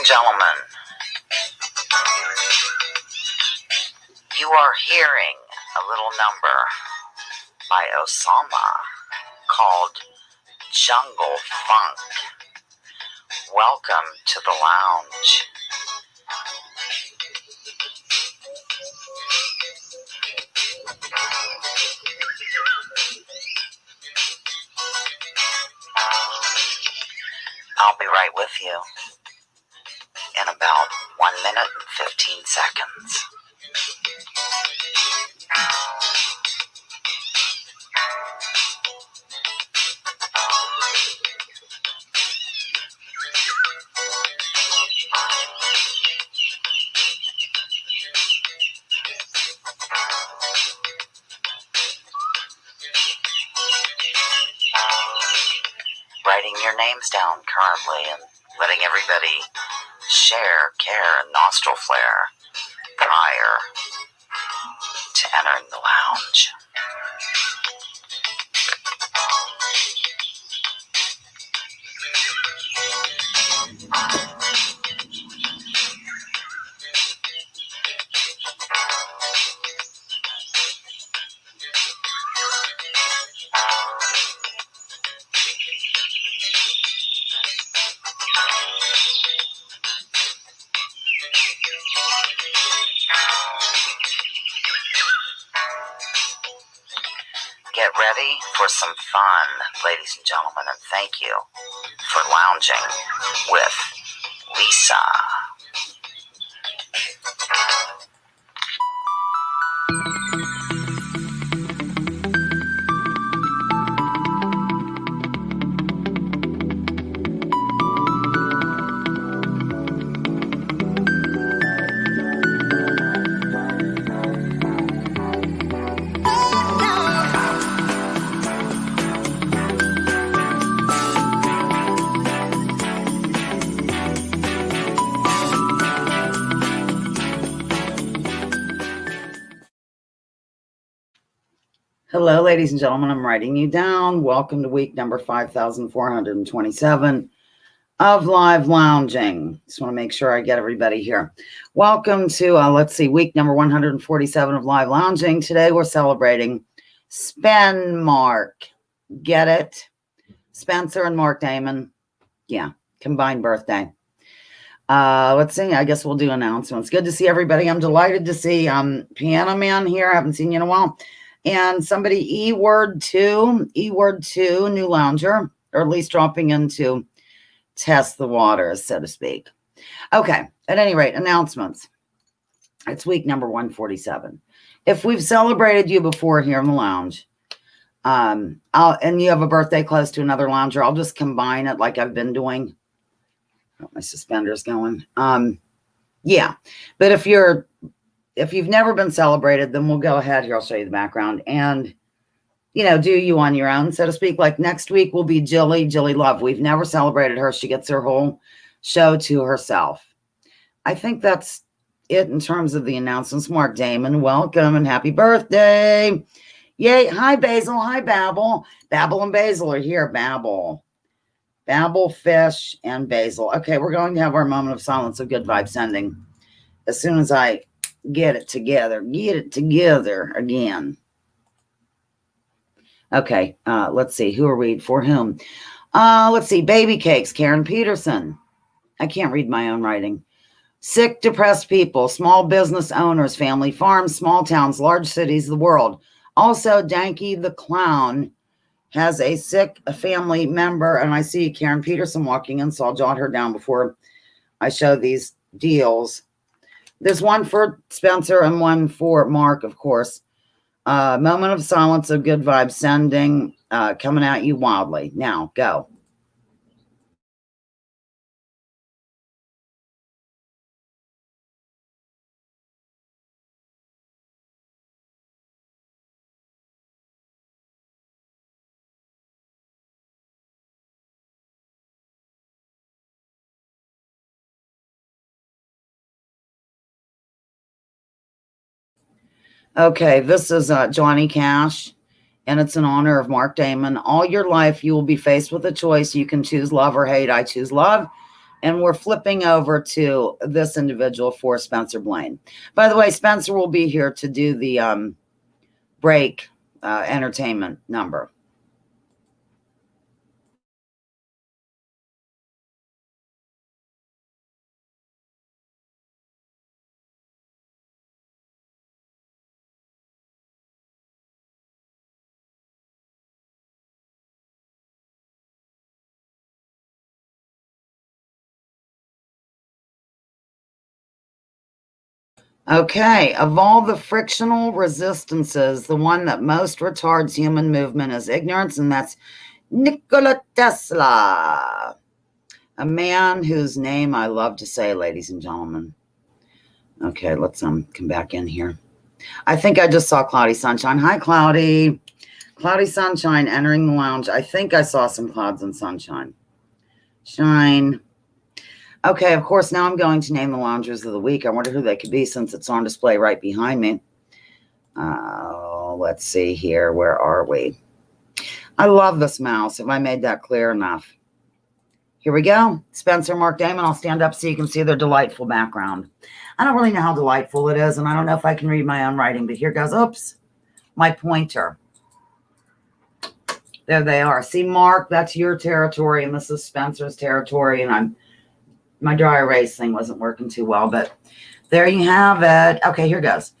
gentlemen, you are hearing a little number by Osama called Jungle Funk. Welcome to the lounge. I'll be right with you in about 1 minute and 15 seconds. Writing your names down currently and letting everybody share, care, and nostril flare prior to entering the lounge. Get ready for some fun, ladies and gentlemen, and thank you for lounging with Lisa. Hello, ladies and gentlemen. I'm writing you down. Welcome to week number 5,427 of live lounging. Just want to make sure I get everybody here. Welcome to, week number 147 of live lounging. Today we're celebrating SpenMark. Get it? Spencer and Mark Damen. Yeah, combined birthday. Let's see. I guess we'll do announcements. Good to see everybody. I'm delighted to see Piano Man here. I haven't seen you in a while. And somebody, E-word2, new lounger, or at least dropping in to test the waters, so to speak. Okay, at any rate, announcements. It's week number 147. If we've celebrated you before here in the lounge, and you have a birthday close to another lounger, I'll just combine it like I've been doing. Got my suspenders going. Yeah, but if you've never been celebrated, then we'll go ahead here. I'll show you the background and, do you on your own, so to speak. Like next week will be Jilly Love. We've never celebrated her. She gets her whole show to herself. I think that's it in terms of the announcements. Mark Damen, welcome and happy birthday. Yay. Hi, Basil. Hi, Babel. Babel and Basil are here. Babel, Fish, and Basil. Okay, we're going to have our moment of silence of good vibe sending as soon as I get it together again. Okay, let's see. Who are we? For whom? Let's see. Baby Cakes, Karen Peterson. I can't read my own writing. Sick, depressed people, small business owners, family farms, small towns, large cities, the world. Also, Danky the Clown has a sick family member, and I see Karen Peterson walking in, so I'll jot her down before I show these deals. There's one for Spencer and one for Mark, of course. Moment of silence of good vibes sending, coming at you wildly. Now, go. Okay, this is Johnny Cash, and it's in honor of Mark Damen. All your life, you will be faced with a choice. You can choose love or hate. I choose love. And we're flipping over to this individual for Spencer Blaine. By the way, Spencer will be here to do the break entertainment number. Okay, of all the frictional resistances, the one that most retards human movement is ignorance, and that's Nikola Tesla, a man whose name I love to say, ladies and gentlemen. Okay, let's come back in here. I think I just saw Cloudy Sunshine. Hi, Cloudy. Cloudy Sunshine entering the lounge. I think I saw some clouds and sunshine. Shine. Okay, of course, now I'm going to name the loungers of the week. I wonder who they could be since it's on display right behind me. Let's see here. Where are we? I love this mouse. Have I made that clear enough? Here we go. Spencer, Mark, Damen. I'll stand up so you can see their delightful background. I don't really know how delightful it is, and I don't know if I can read my own writing, but here goes. Oops, my pointer. There they are. See, Mark, that's your territory, and this is Spencer's territory, and my dry erase thing wasn't working too well, but there you have it. Okay, here goes.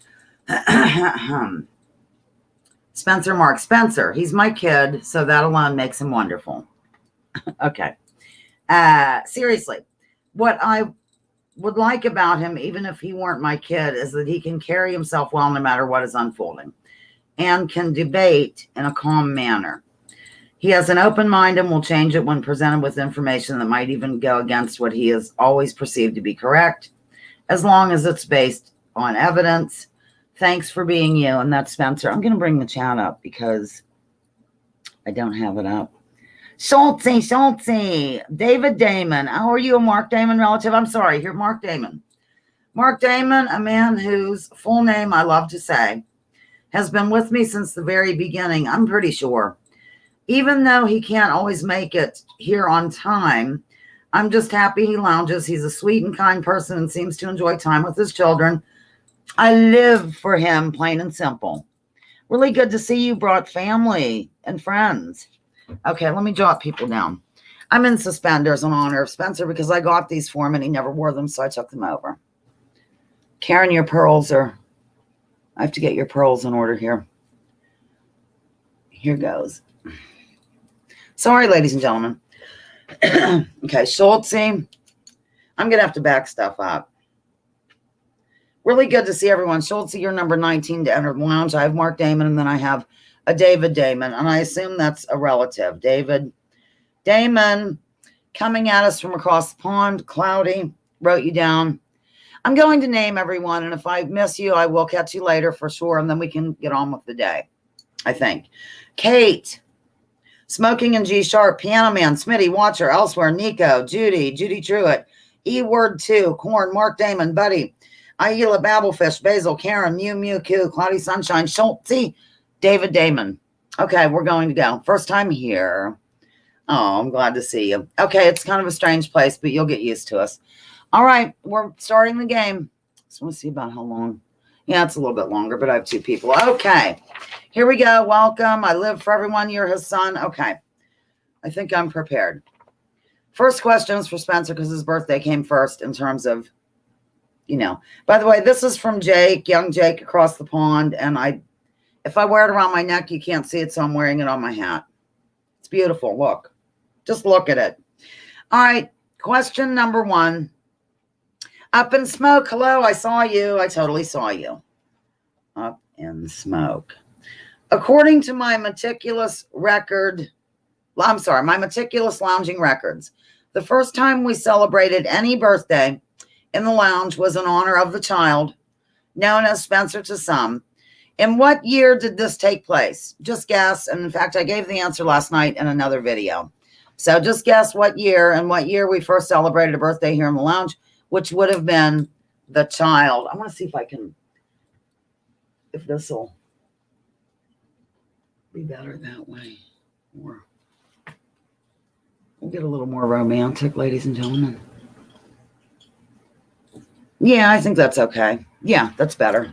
Spencer, Mark. Spencer, he's my kid, so that alone makes him wonderful. Okay. Seriously, what I would like about him, even if he weren't my kid, is that he can carry himself well no matter what is unfolding and can debate in a calm manner. He has an open mind and will change it when presented with information that might even go against what he has always perceived to be correct, as long as it's based on evidence. Thanks for being you. And that's Spencer. I'm going to bring the chat up because I don't have it up. Schultze. David Damen. How are you, a Mark Damen relative? I'm sorry, here, Mark Damen. Mark Damen, a man whose full name I love to say, has been with me since the very beginning, I'm pretty sure. Even though he can't always make it here on time, I'm just happy he lounges. He's a sweet and kind person and seems to enjoy time with his children. I live for him, plain and simple. Really good to see you brought family and friends. Okay, let me jot people down. I'm in suspenders in honor of Spencer because I got these for him and he never wore them, so I took them over. Karen, your pearls are... I have to get your pearls in order here. Here goes. Sorry, ladies and gentlemen. Okay, Schultze. I'm going to have to back stuff up. Really good to see everyone. Schultze, you're number 19 to enter the lounge. I have Mark Damen, and then I have a David Damen, and I assume that's a relative. David Damen coming at us from across the pond. Cloudy wrote you down. I'm going to name everyone, and if I miss you, I will catch you later for sure, and then we can get on with the day, I think. Kate, Smoking in G Sharp, Piano Man, Smitty, Watcher, Elsewhere, Nico, Judy Truitt, E-Word 2, Corn, Mark Damen, Buddy, Aila, Babblefish, Basil, Karen, Mew, Q, Cloudy Sunshine, Schultze, David Damen. Okay, we're going to go. First time here. Oh, I'm glad to see you. Okay, it's kind of a strange place, but you'll get used to us. All right, we're starting the game. Just want to see about how long. Yeah, it's a little bit longer, but I have two people. Okay, here we go. Welcome. I live for everyone. You're his son. Okay, I think I'm prepared. First question is for Spencer because his birthday came first in terms of, you know. By the way, this is from Jake, young Jake across the pond, and if I wear it around my neck, you can't see it, so I'm wearing it on my hat. It's beautiful. Look. Just look at it. All right. Question number 1. Up in smoke. Hello. I saw you. I totally saw you. Up in smoke. According to my meticulous lounging records, the first time we celebrated any birthday in the lounge was in honor of the child, known as Spencer to some. In what year did this take place? Just guess. And in fact, I gave the answer last night in another video. So just guess what year and what year we first celebrated a birthday here in the lounge, which would have been the child. I want to see if this will be better that way. Or we'll get a little more romantic, ladies and gentlemen. Yeah, I think that's okay. Yeah, that's better.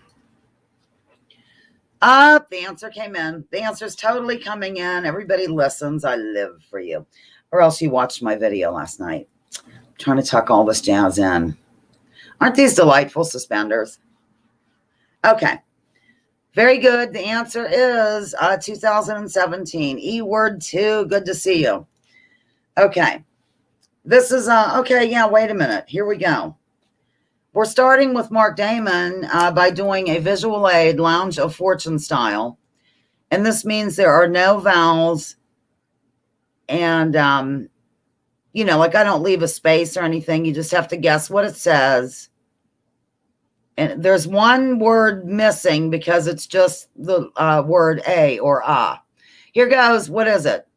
The answer came in. The answer's totally coming in. Everybody listens. I live for you. Or else you watched my video last night. I'm trying to tuck all this jazz in. Aren't these delightful suspenders? Okay. Very good. The answer is 2017. E-word 2. Good to see you. Okay. This is, okay, yeah, wait a minute. Here we go. We're starting with Mark Damen by doing a visual aid, Lounge of Fortune style. And this means there are no vowels. And, like I don't leave a space or anything. You just have to guess what it says. And there's one word missing because it's just the word a or ah. Here goes. What is it?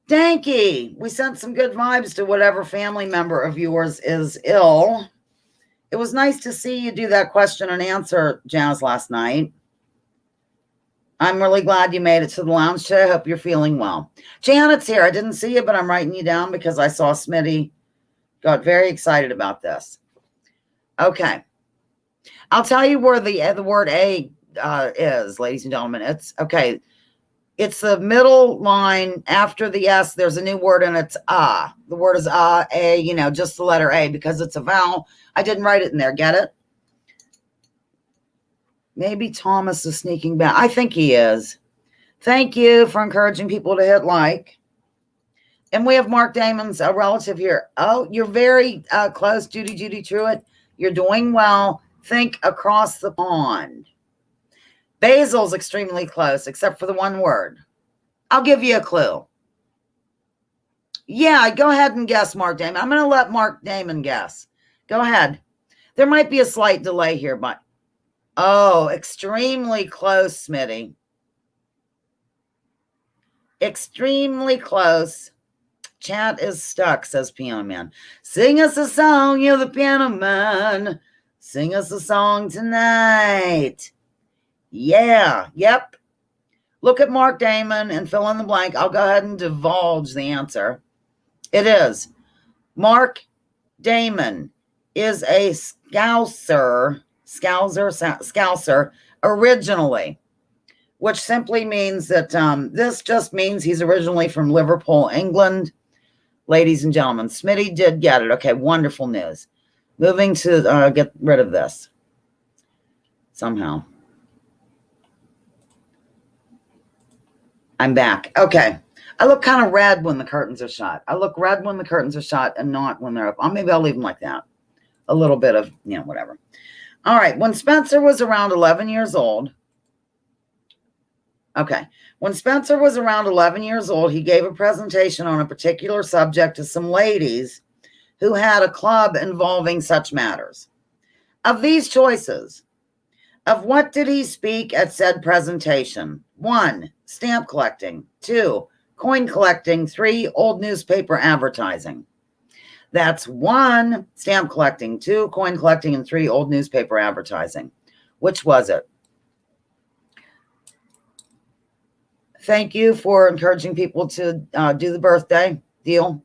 Danky, we sent some good vibes to whatever family member of yours is ill. It was nice to see you do that question and answer, Jazz, last night. I'm really glad you made it to the lounge today. I hope you're feeling well. Janet's here. I didn't see you, but I'm writing you down because I saw Smitty got very excited about this. Okay. I'll tell you where the word A is, ladies and gentlemen. It's okay. It's the middle line after the S. There's a new word and it's ah. The word is ah, A, just the letter A because it's a vowel. I didn't write it in there. Get it? Maybe Thomas is sneaking back. I think he is. Thank you for encouraging people to hit like. And we have Mark Damen's relative here. Oh, you're very close, Judy Truitt. You're doing well. Think across the pond. Basil's extremely close, except for the one word. I'll give you a clue. Yeah, go ahead and guess, Mark Damen. I'm going to let Mark Damen guess. Go ahead. There might be a slight delay here, but extremely close, Smitty. Extremely close. Chat is stuck, says Piano Man. Sing us a song, you're the piano man. Sing us a song tonight. Yeah, yep. Look at Mark Damen and fill in the blank. I'll go ahead and divulge the answer. It is Mark Damen is a Scouser originally, which simply means that this just means he's originally from Liverpool, England. Ladies and gentlemen, Smitty did get it. Okay, wonderful news. Moving to get rid of this somehow. I'm back. Okay. I look kind of red when the curtains are shut. I look red when the curtains are shut and not when they're up. Maybe I'll leave them like that. A little bit of, whatever. All right. When Spencer was around 11 years old. Okay. When Spencer was around 11 years old, he gave a presentation on a particular subject to some ladies who had a club involving such matters. Of these choices, of what did he speak at said presentation? 1, stamp collecting. 2, coin collecting. 3, old newspaper advertising. That's 1, stamp collecting. 2, coin collecting. And 3, old newspaper advertising. Which was it? Thank you for encouraging people to do the birthday deal.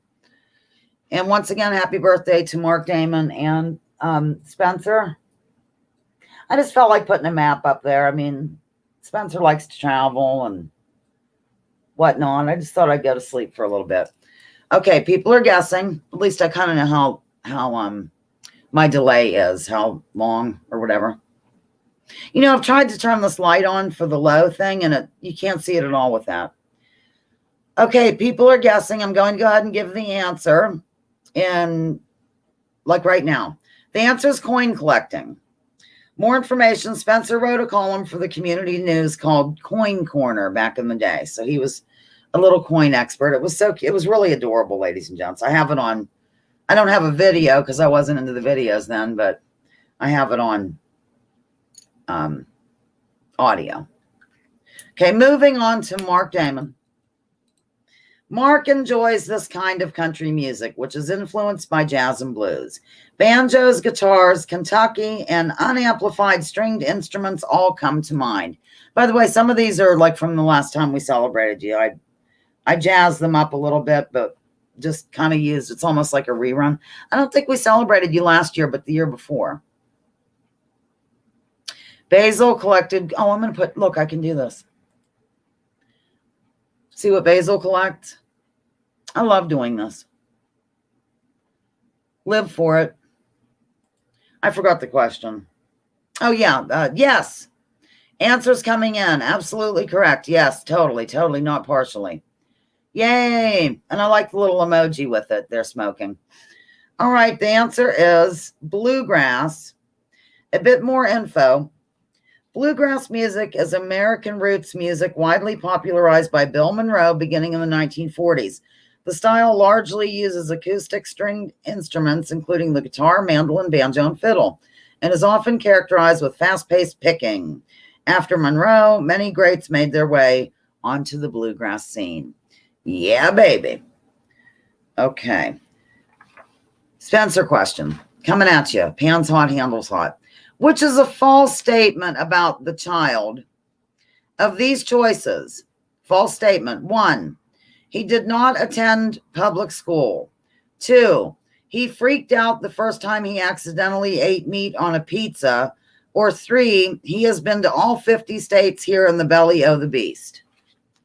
And once again, happy birthday to Mark Damen and Spencer. I just felt like putting a map up there. I mean, Spencer likes to travel and whatnot. I just thought I'd go to sleep for a little bit. Okay, people are guessing. At least I kind of know how my delay is, how long or whatever. I've tried to turn this light on for the low thing, and you can't see it at all with that. Okay, people are guessing. I'm going to go ahead and give the answer in, like right now. The answer is coin collecting. More information, Spencer wrote a column for the community news called Coin Corner back in the day. So he was a little coin expert. It was really adorable, ladies and gents. I have it on. I don't have a video because I wasn't into the videos then, but I have it on audio. Okay, moving on to Mark Damen. Mark enjoys this kind of country music, which is influenced by jazz and blues. Banjos, guitars, Kentucky, and unamplified stringed instruments all come to mind. By the way, some of these are like from the last time we celebrated you. I jazzed them up a little bit, but just kind of used, it's almost like a rerun. I don't think we celebrated you last year, but the year before. Basil collected, oh, I'm going to put, look, I can do this. See what Basil collects? I love doing this. Live for it. I forgot the question. Oh, yeah. Yes. Answers coming in. Absolutely correct. Yes, totally, not partially. Yay. And I like the little emoji with it. They're smoking. All right. The answer is bluegrass. A bit more info. Bluegrass music is American roots music widely popularized by Bill Monroe beginning in the 1940s. The style largely uses acoustic stringed instruments, including the guitar, mandolin, banjo, and fiddle, and is often characterized with fast-paced picking. After Monroe, many greats made their way onto the bluegrass scene. Yeah, baby. Okay. Spencer question. Coming at you. Pans hot, handles hot. Which is a false statement about the child? Of these choices, false statement. 1, he did not attend public school. 2, he freaked out the first time he accidentally ate meat on a pizza. Or 3, he has been to all 50 states here in the belly of the beast.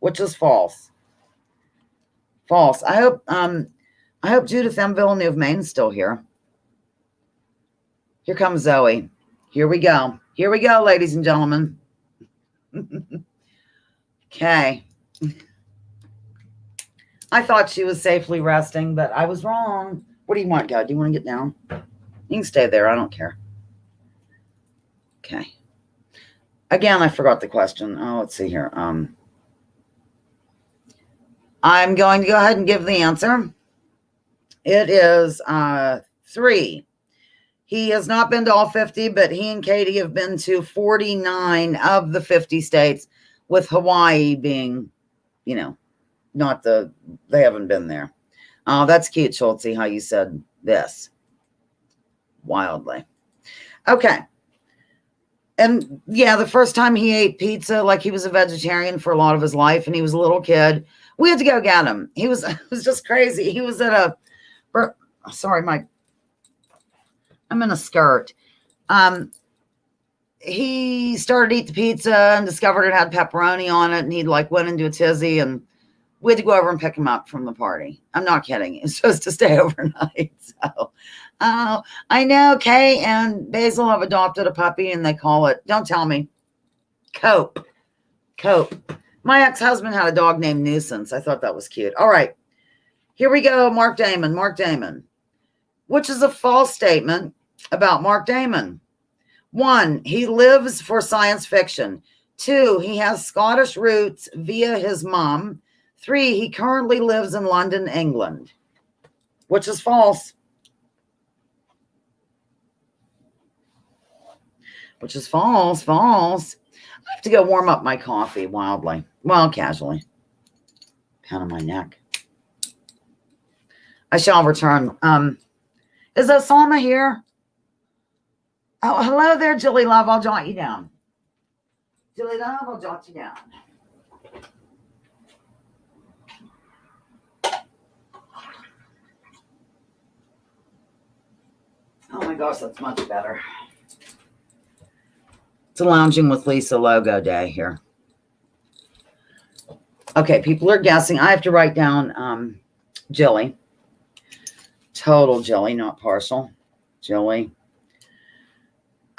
Which is false? False. I hope Judith M. Villeneuve Main's still here. Here comes Zoe. Here we go. Here we go, ladies and gentlemen. Okay. I thought she was safely resting, but I was wrong. What do you want, God? Do you want to get down? You can stay there. I don't care. Okay. Again, I forgot the question. Oh, let's see here. I'm going to go ahead and give the answer. It is 3. He has not been to all 50, but he and Katie have been to 49 of the 50 states, with Hawaii being, not they haven't been there. Oh, that's cute, Schultze, how you said this. Wildly. Okay. And yeah, the first time he ate pizza, like he was a vegetarian for a lot of his life, and he was a little kid. We had to go get him. It was just crazy. He was at I'm in a skirt. He started to eat the pizza and discovered it had pepperoni on it, and he went into a tizzy, and we had to go over and pick him up from the party. I'm not kidding. He was supposed to stay overnight. So, I know Kay and Basil have adopted a puppy, and they call it, don't tell me, Cope. My ex-husband had a dog named Nuisance. I thought that was cute. All right. Here we go. Mark Damen. Which is a false statement about Mark Damen. 1, he lives for science fiction. 2, he has Scottish roots via his mom. 3, he currently lives in London, England. Which is false. Which is false. I have to go warm up my coffee wildly. Well, casually. Pound on my neck. I shall return. Is Osama here? Oh, hello there, Julie Love. I'll jot you down. Julie Love, I'll jot you down. Oh my gosh, that's much better. It's a Lounging with Lisa logo day here. Okay, people are guessing. I have to write down Jilly. Total Jilly, not partial. Jilly.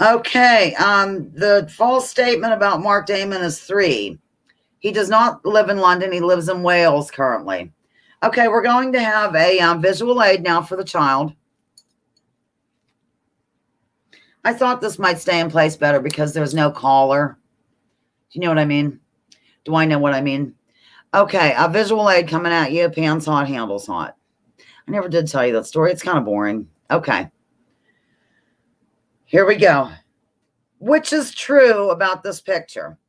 Okay, the false statement about Mark Damen is 3. He does not live in London. He lives in Wales currently. Okay, we're going to have a visual aid now for the child. I thought this might stay in place better because there's no caller. Do you know what I mean? Do I know what I mean? Okay, a visual aid coming at you. Pans hot, handles hot. I never did tell you that story. It's kind of boring. Okay. Here we go. Which is true about this picture?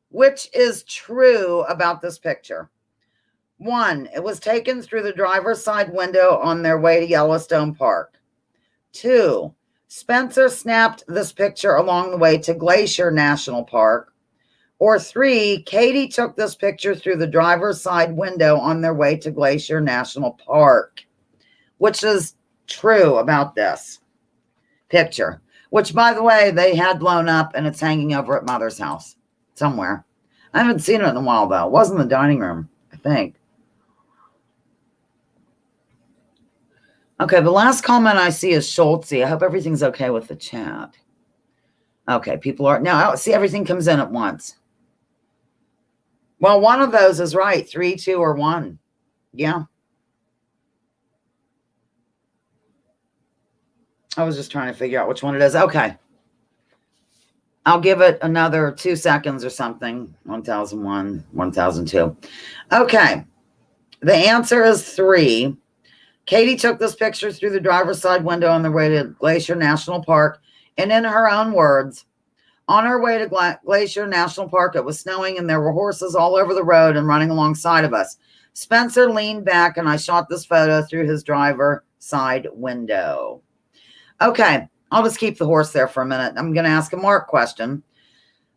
Which is true about this picture? 1, it was taken through the driver's side window on their way to Yellowstone Park. 2, Spencer snapped this picture along the way to Glacier National Park. Or 3, Katie took this picture through the driver's side window on their way to Glacier National Park. Which is true about this picture? Which, by the way, they had blown up and it's hanging over at Mother's house somewhere. I haven't seen it in a while, though. It was in the dining room, I think. Okay, the last comment I see is Schultze. I hope everything's okay with the chat. Okay, people are... Now, see, everything comes in at once. Well, one of those is right. 3, 2, or 1. Yeah. I was just trying to figure out which one it is. Okay. I'll give it another 2 seconds or something. 1001, 1002. Okay. The answer is 3. Katie took this picture through the driver's side window on the way to Glacier National Park. And in her own words, on her way to Glacier National Park, it was snowing and there were horses all over the road and running alongside of us. Spencer leaned back and I shot this photo through his driver's side window. Okay, I'll just keep the horse there for a minute. I'm going to ask a Mark question.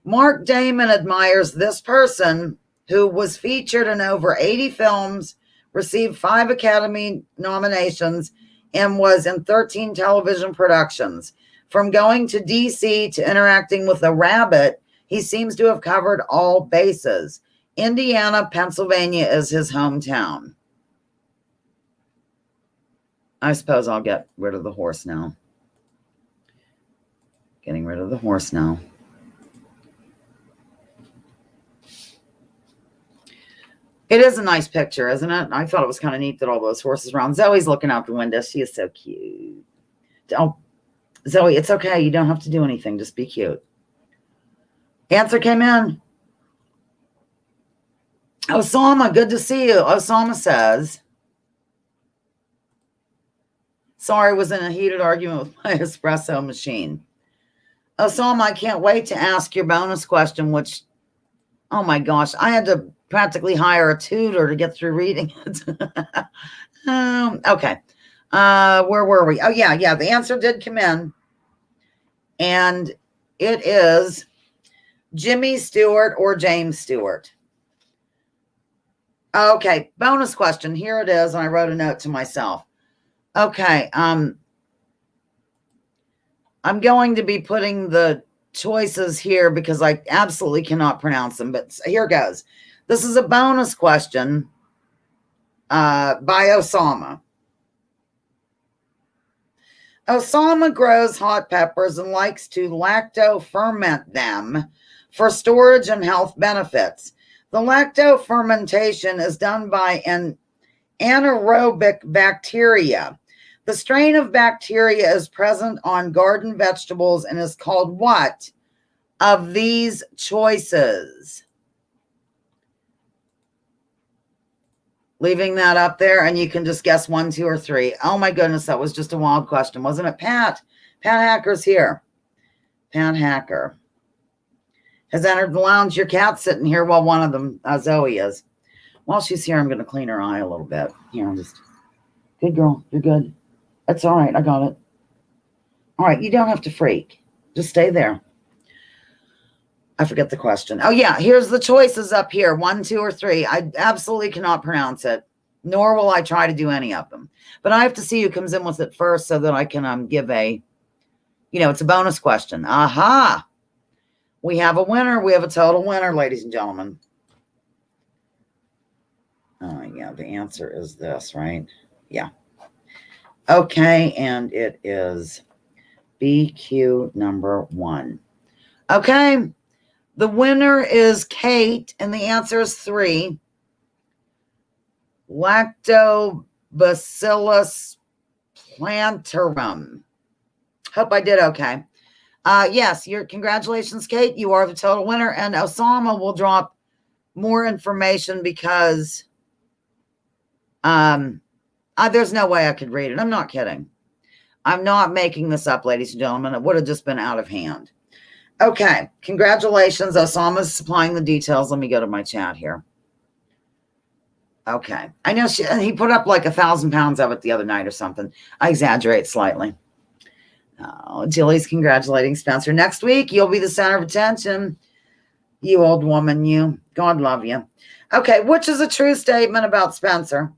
Mark Damen admires this person who was featured in over 80 films, received 5 Academy nominations, and was in 13 television productions. From going to DC to interacting with a rabbit, he seems to have covered all bases. Indiana, Pennsylvania is his hometown. I suppose I'll get rid of the horse now. Getting rid of the horse now. It is a nice picture, isn't it? I thought it was kind of neat that all those horses around. Zoe's looking out the window. She is so cute. Oh, Zoe, it's okay. You don't have to do anything. Just be cute. Answer came in. Osama, good to see you. Osama says, sorry, was in a heated argument with my espresso machine. Osama, I can't wait to ask your bonus question, which, oh my gosh, I had to practically hire a tutor to get through reading it. Okay. Where were we? Oh, yeah. The answer did come in. And it is Jimmy Stewart or James Stewart. Okay. Bonus question. Here it is. And I wrote a note to myself. Okay. I'm going to be putting the choices here because I absolutely cannot pronounce them. But here goes. This is a bonus question by Osama. Osama grows hot peppers and likes to lacto-ferment them for storage and health benefits. The lacto-fermentation is done by an anaerobic bacteria. The strain of bacteria is present on garden vegetables and is called what of these choices? Leaving that up there, and you can just guess 1, 2, or 3. Oh my goodness, that was just a wild question, wasn't it? Pat Hacker's here. Pat Hacker has entered the lounge. Your cat's sitting here while one of them, Zoe, is. While she's here, I'm going to clean her eye a little bit. Here, good girl, you're good. That's all right, I got it. All right, you don't have to freak. Just stay there. I forget the question. Oh, yeah. Here's the choices up here. 1, 2, or 3. I absolutely cannot pronounce it, nor will I try to do any of them. But I have to see who comes in with it first so that I can give a, it's a bonus question. Aha. We have a winner. We have a total winner, ladies and gentlemen. Oh, yeah. The answer is this, right? Yeah. Okay. And it is BQ number 1. Okay. The winner is Kate, and the answer is 3. Lactobacillus plantarum. Hope I did okay. Yes, congratulations, Kate. You are the total winner, and Osama will drop more information because there's no way I could read it. I'm not kidding. I'm not making this up, ladies and gentlemen. It would have just been out of hand. Okay, congratulations. Osama's supplying the details. Let me go to my chat here. Okay. I know he put up like 1,000 pounds of it the other night or something. I exaggerate slightly. Oh, Jilly's congratulating Spencer. Next week, you'll be the center of attention. You old woman, you. God love you. Okay, which is a true statement about Spencer?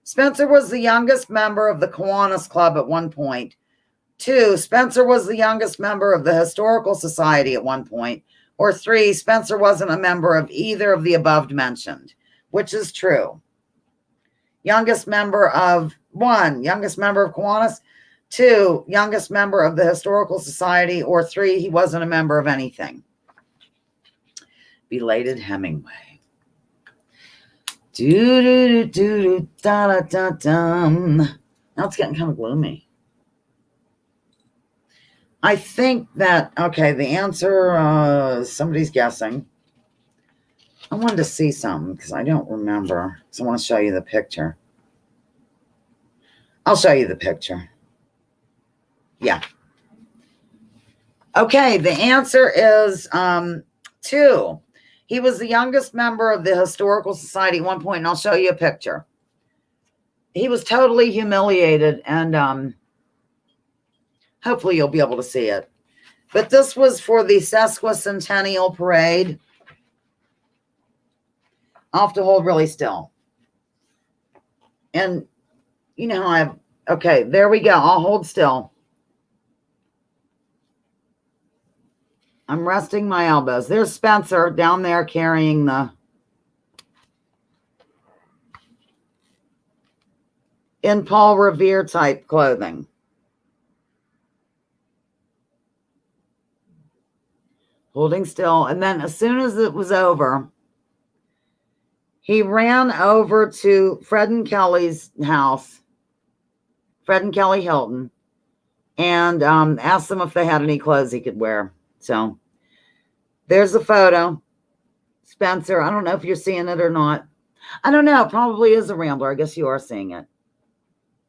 Spencer was the youngest member of the Kiwanis Club at one point. 2, Spencer was the youngest member of the Historical Society at one point. Or 3, Spencer wasn't a member of either of the above mentioned. Which is true? Youngest member of 1, youngest member of Kiwanis. 2, youngest member of the Historical Society. Or 3, he wasn't a member of anything. Belated Hemingway. Do do do da da da dum. Now it's getting kind of gloomy. I think that, okay, the answer, somebody's guessing. I wanted to see something because I don't remember. So I want to show you the picture. I'll show you the picture. Yeah. Okay, the answer is 2. He was the youngest member of the Historical Society at one point, and I'll show you a picture. He was totally humiliated, and hopefully you'll be able to see it. But this was for the sesquicentennial parade. I'll have to hold really still. And you know how okay, there we go. I'll hold still. I'm resting my elbows. There's Spencer down there carrying the in Paul Revere type clothing. Holding still. And then as soon as it was over, he ran over to Fred and Kelly's house, Fred and Kelly Hilton, and asked them if they had any clothes he could wear. So there's the photo. Spencer, I don't know if you're seeing it or not. I don't know. It probably is a Rambler. I guess you are seeing it.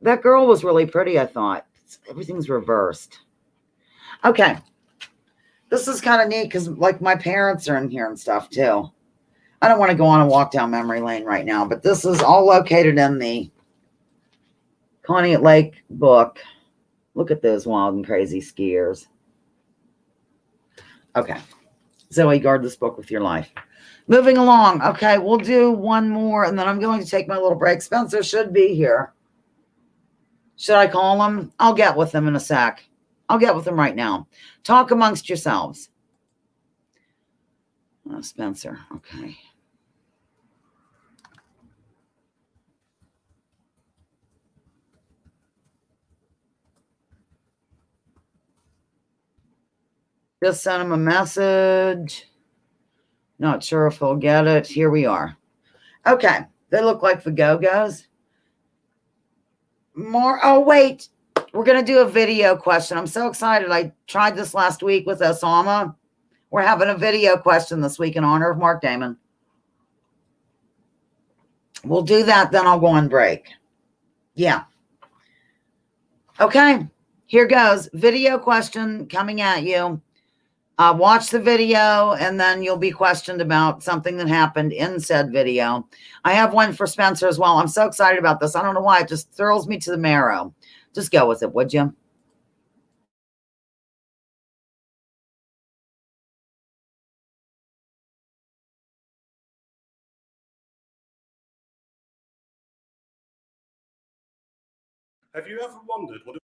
That girl was really pretty, I thought. Everything's reversed. Okay. This is kind of neat because, like, my parents are in here and stuff, too. I don't want to go on a walk down memory lane right now, but this is all located in the Conneaut Lake book. Look at those wild and crazy skiers. Okay. Zoe, guard this book with your life. Moving along. Okay, we'll do one more, and then I'm going to take my little break. Spencer should be here. Should I call him? I'll get with him in a sec. I'll get with him right now. Talk amongst yourselves. Oh, Spencer. Okay. Just sent him a message. Not sure if he'll get it. Here we are. Okay. They look like the Go-Go's. More. Oh, wait. We're going to do a video question. I'm so excited. I tried this last week with Osama. We're having a video question this week in honor of Mark Damen. We'll do that. Then I'll go on break. Yeah. Okay. Here goes. Video question coming at you. Watch the video, and then you'll be questioned about something that happened in said video. I have one for Spencer as well. I'm so excited about this. I don't know why. It just thrills me to the marrow. Just go with it, would you? Have you ever wondered what it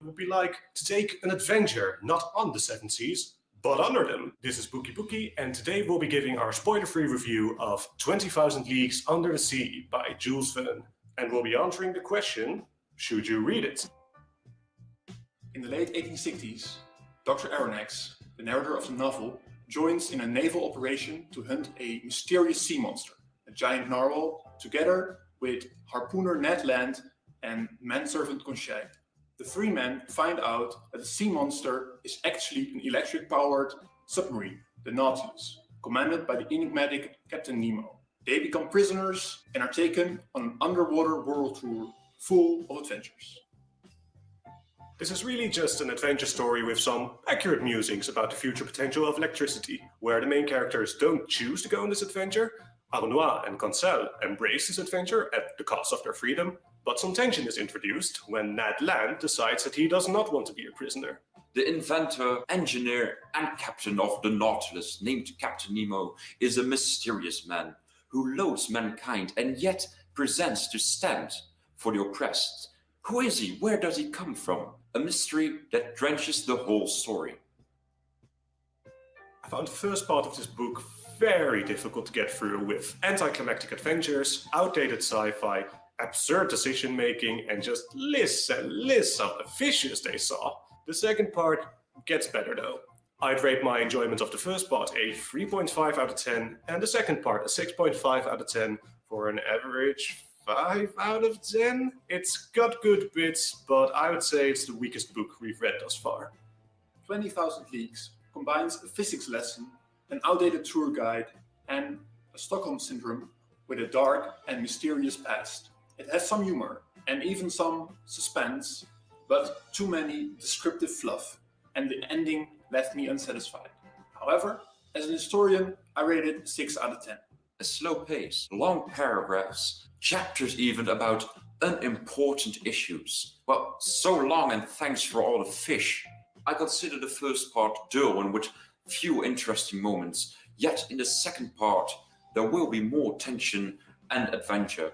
would be like to take an adventure not on the seven seas, but under them? This is Bookie, and today we'll be giving our spoiler-free review of 20,000 Leagues Under the Sea by Jules Verne. And we'll be answering the question, should you read it? In the late 1860s, Dr. Aronnax, the narrator of the novel, joins in a naval operation to hunt a mysterious sea monster, a giant narwhal, together with harpooner Ned Land and manservant Conseil. The three men find out that the sea monster is actually an electric-powered submarine, the Nautilus, commanded by the enigmatic Captain Nemo. They become prisoners and are taken on an underwater world tour full of adventures. This is really just an adventure story with some accurate musings about the future potential of electricity, where the main characters don't choose to go on this adventure, Arnois and Conseil embrace this adventure at the cost of their freedom, but some tension is introduced when Ned Land decides that he does not want to be a prisoner. The inventor, engineer, and captain of the Nautilus, named Captain Nemo, is a mysterious man who loathes mankind and yet presents to stand for the oppressed. Who is he? Where does he come from? A mystery that drenches the whole story. I found the first part of this book very difficult to get through, with anticlimactic adventures, outdated sci-fi, absurd decision-making, and just lists and lists of the fishes they saw. The second part gets better though. I'd rate my enjoyment of the first part a 3.5 out of 10, and the second part a 6.5 out of 10 for an average 5 out of 10. It's got good bits, but I would say it's the weakest book we've read thus far. 20,000 Leagues combines a physics lesson, an outdated tour guide, and a Stockholm Syndrome with a dark and mysterious past. It has some humor and even some suspense, but too many descriptive fluff, and the ending left me unsatisfied. However, as an historian, I rate it 6 out of 10. A slow pace, long paragraphs, chapters even about unimportant issues. Well, so long and thanks for all the fish. I consider the first part dull and with few interesting moments, yet in the second part there will be more tension and adventure.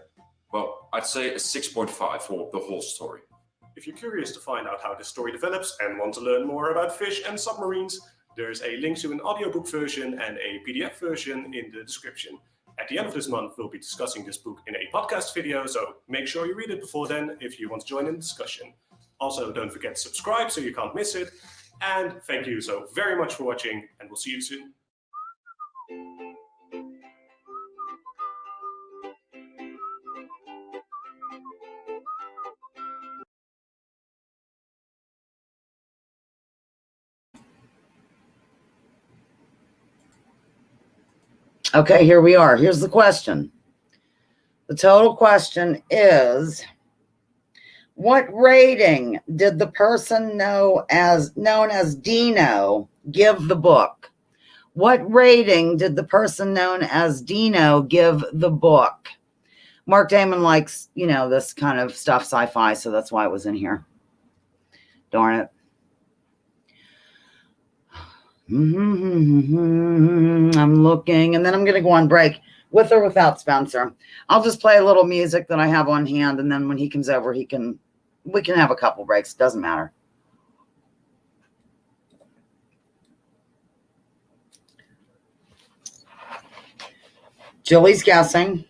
Well, I'd say a 6.5 for the whole story. If you're curious to find out how this story develops and want to learn more about fish and submarines, there's a link to an audiobook version and a PDF version in the description. At the end of this month, we'll be discussing this book in a podcast video, so make sure you read it before then if you want to join in the discussion. Also, don't forget to subscribe so you can't miss it. And thank you so very much for watching, and we'll see you soon. Okay, here we are. Here's the question. The total question is, what rating did the person known as Dino give the book? What rating did the person known as Dino give the book? Mark Damen likes, this kind of stuff, sci-fi, so that's why it was in here. Darn it. I'm looking, and then I'm going to go on break with or without Spencer. I'll just play a little music that I have on hand, and then when he comes over, we can have a couple breaks. It doesn't matter. Julie's guessing.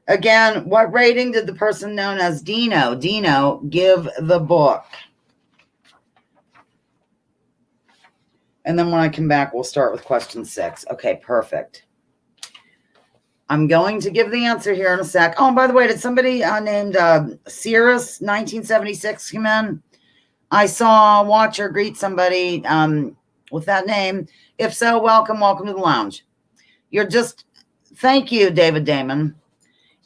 Again, what rating did the person known as Dino give the book? And then when I come back, we'll start with question 6. Okay, perfect. I'm going to give the answer here in a sec. Oh, and by the way, did somebody named Cirrus 1976 come in? I saw Watcher greet somebody with that name. If so, welcome to the lounge. Thank you, David Damen.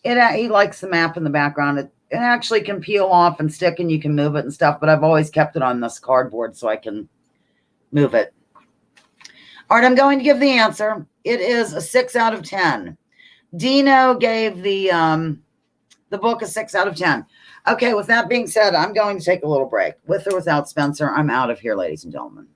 He likes the map in the background. It actually can peel off and stick, and you can move it and stuff, but I've always kept it on this cardboard so I can move it. All right, I'm going to give the answer. It is a 6 out of 10. Dino gave the book a 6 out of 10. Okay, with that being said, I'm going to take a little break. With or without Spencer, I'm out of here, ladies and gentlemen.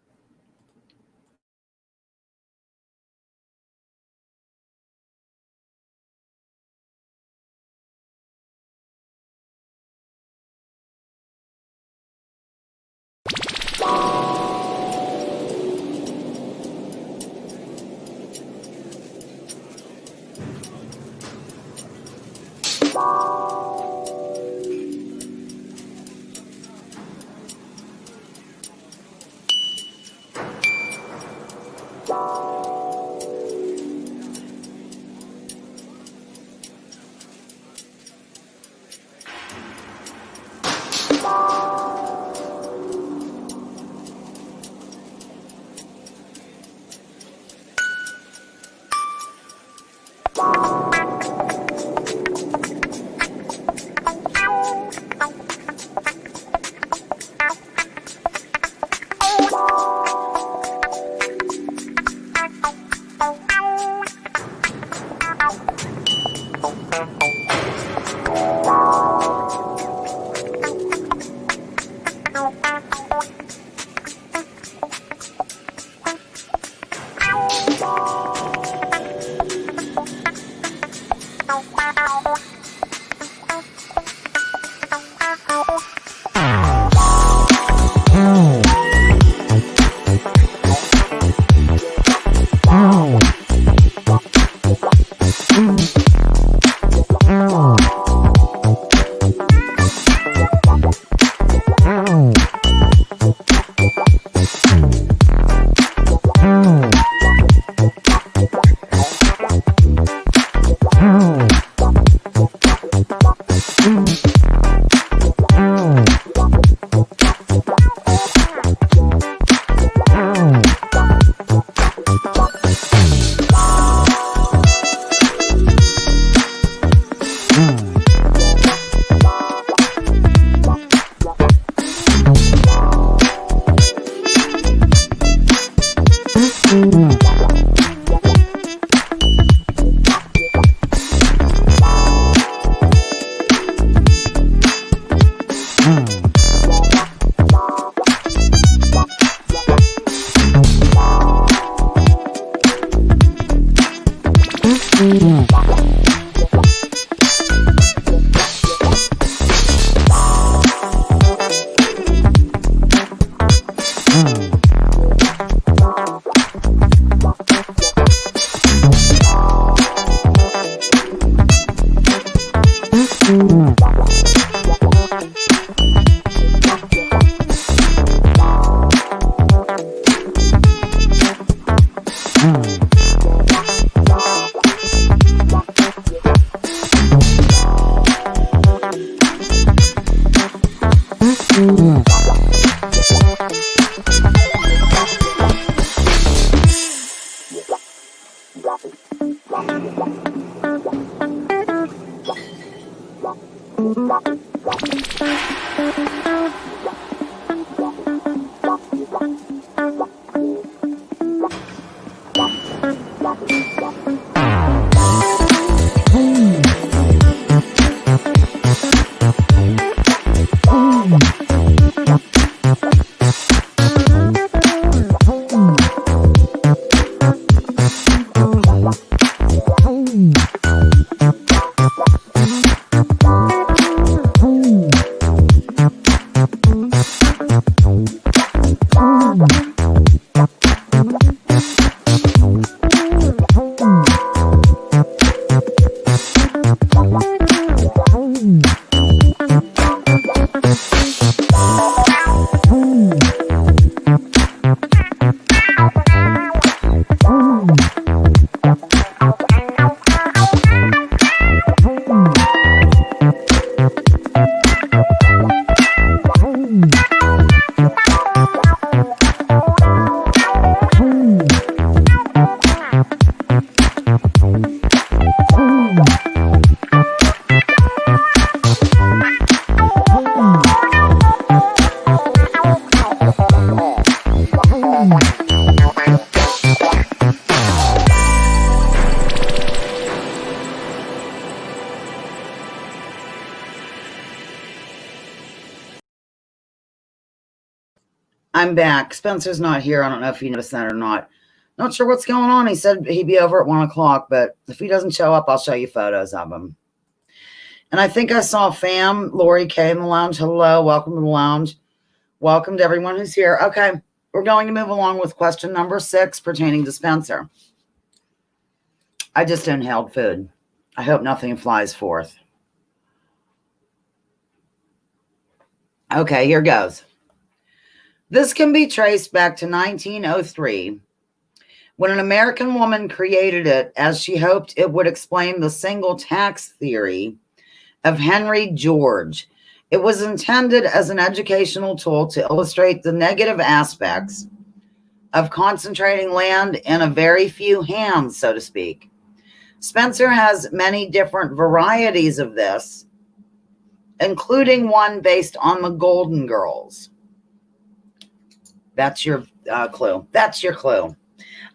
I'm back. Spencer's not here. I don't know if you noticed that or not. Not sure what's going on. He said he'd be over at 1 o'clock, but if he doesn't show up, I'll show you photos of him. And I think I saw Fam, Lori K in the lounge. Hello, welcome to the lounge. Welcome to everyone who's here. Okay, we're going to move along with question number 6 pertaining to Spencer. I just inhaled food. I hope nothing flies forth. Okay, here goes. This can be traced back to 1903, when an American woman created it as she hoped it would explain the single tax theory of Henry George. It was intended as an educational tool to illustrate the negative aspects of concentrating land in a very few hands, so to speak. Spencer has many different varieties of this, including one based on the Golden Girls. That's your clue. That's your clue.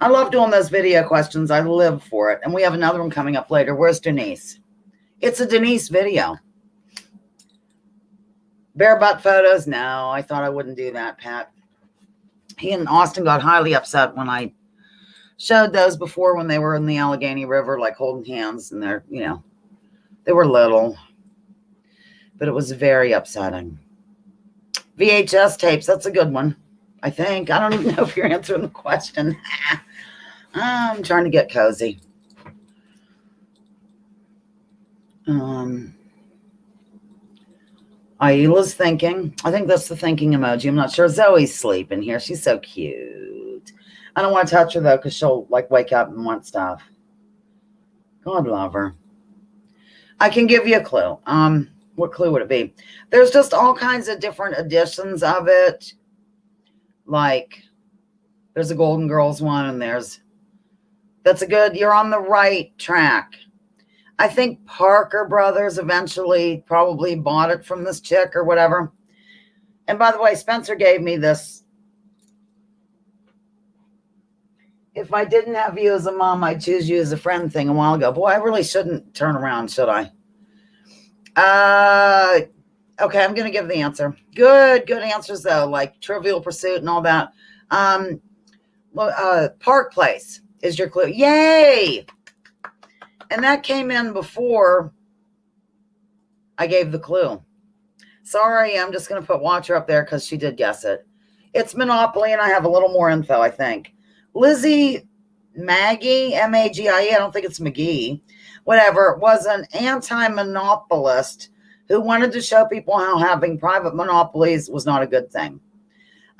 I love doing those video questions. I live for it. And we have another one coming up later. Where's Denise? It's a Denise video. Bare butt photos? No, I thought I wouldn't do that, Pat. He and Austin got highly upset when I showed those before when they were in the Allegheny River, like holding hands, and they're, you know, they were little, but it was very upsetting. VHS tapes, that's a good one, I think. I don't even know if you're answering the question. I'm trying to get cozy. Aila's thinking. I think that's the thinking emoji. I'm not sure. Zoe's sleeping here. She's so cute. I don't want to touch her, though, because she'll, like, wake up and want stuff. God love her. I can give you a clue. What clue would it be? There's just all kinds of different editions of it. Like, there's a Golden Girls one, and that's a good, you're on the right track. I think Parker Brothers eventually probably bought it from this chick or whatever. And by the way, Spencer gave me this. If I didn't have you as a mom, I'd choose you as a friend thing a while ago. Boy, I really shouldn't turn around, should I? Okay, I'm going to give the answer. Good answers, though, like Trivial Pursuit and all that. Park Place is your clue. Yay! And that came in before I gave the clue. Sorry, I'm just going to put Watcher up there because she did guess it. It's Monopoly, and I have a little more info, I think. Lizzie Maggie, M-A-G-I-E, I don't think it's McGee, whatever, was an anti-monopolist who wanted to show people how having private monopolies was not a good thing.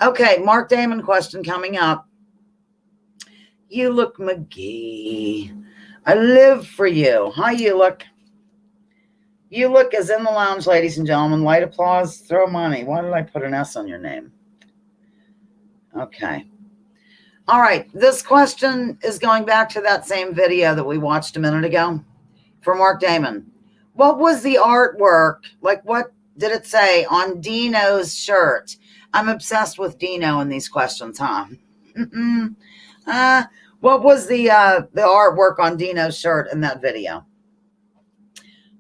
Okay, Mark Damen question coming up. You look McGee. I live for you. Hi, you look. You look is in the lounge, ladies and gentlemen. Light applause, throw money. Why did I put an S on your name? Okay. All right. This question is going back to that same video that we watched a minute ago for Mark Damen. What was the artwork? Like, what did it say on Dino's shirt? I'm obsessed with Dino in these questions, huh? What was the artwork on Dino's shirt in that video?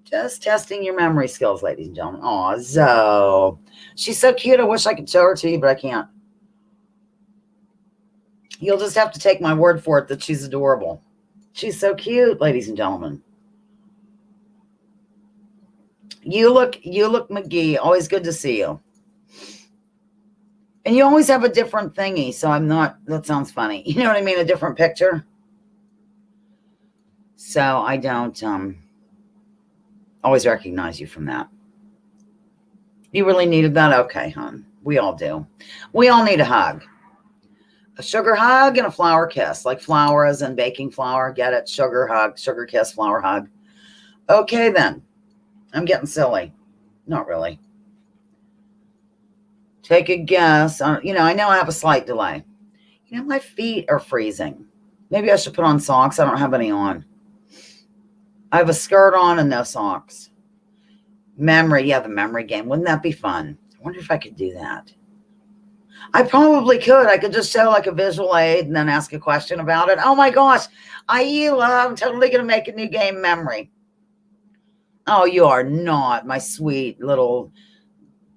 Just testing your memory skills, ladies and gentlemen. Aw, Zoe. She's so cute. I wish I could show her to you, but I can't. You'll just have to take my word for it that she's adorable. She's so cute, ladies and gentlemen. You look McGee. Always good to see you. And you always have a different thingy, so I'm not, that sounds funny. You know what I mean? A different picture. So I don't always recognize you from that. You really needed that? Okay, hon. We all do. We all need a hug. A sugar hug and a flower kiss. Like flour as in baking flour. Get it? Sugar hug, sugar kiss, flower hug. Okay, then. I'm getting silly. Not really. Take a guess. You know, I know I have a slight delay. You know, my feet are freezing. Maybe I should put on socks. I don't have any on. I have a skirt on and no socks. Memory. Yeah, the memory game. Wouldn't that be fun? I wonder if I could do that. I probably could. I could just show like a visual aid and then ask a question about it. Oh my gosh. I'm totally going to make a new game, Memory. Oh, you are not, my sweet little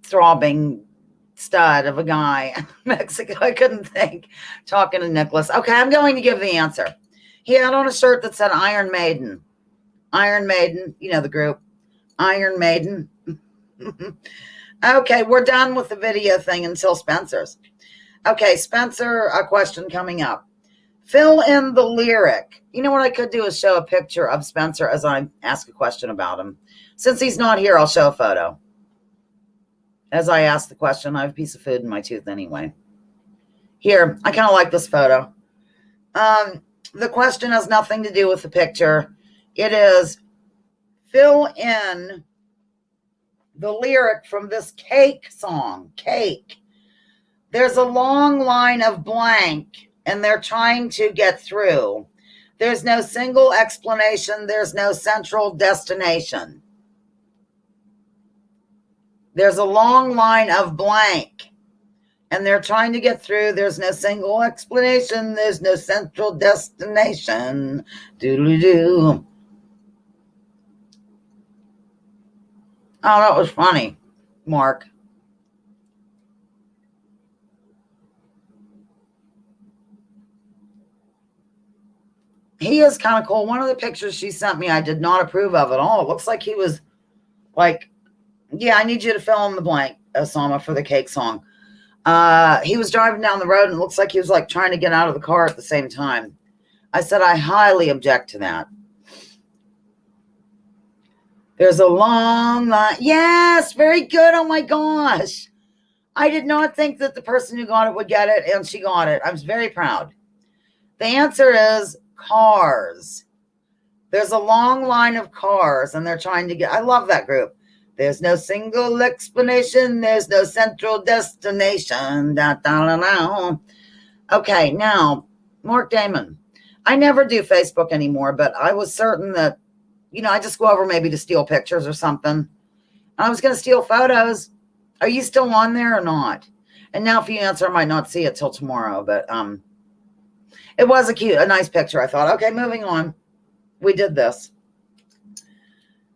throbbing stud of a guy. Mexico, I couldn't think. Talking to Nicholas. Okay, I'm going to give the answer. He had on a shirt that said Iron Maiden. Iron Maiden, you know the group. Iron Maiden. Okay, we're done with the video thing until Spencer's. Okay, Spencer, a question coming up. Fill in the lyric. You know what I could do is show a picture of Spencer as I ask a question about him. Since he's not here, I'll show a photo. As I ask the question, I have a piece of food in my tooth anyway. Here, I kind of like this photo. The question has nothing to do with the picture. It is fill in the lyric from this Cake song. Cake. There's a long line of blank, and they're trying to get through. There's no single explanation. There's no central destination. There's a long line of blank, and they're trying to get through. There's no single explanation. There's no central destination. Doodly-doo. Oh, that was funny, Mark. He is kind of cool. One of the pictures she sent me, I did not approve of at all. It looks like he was like, yeah, I need you to fill in the blank, Osama, for the cake song. He was driving down the road and it looks like he was like trying to get out of the car at the same time. I said, I highly object to that. There's a long line. Yes, very good. Oh my gosh. I did not think that the person who got it would get it, and she got it. I'm very proud. The answer is cars. There's a long line of cars, and they're trying to get, I love that group. There's no single explanation. There's no central destination. Da, da, da, da. Okay, now, Mark Damen. I never do Facebook anymore, but I was certain that, I just go over maybe to steal pictures or something. I was going to steal photos. Are you still on there or not? And now if you answer, I might not see it till tomorrow, but it was a nice picture. I thought, okay, moving on. We did this.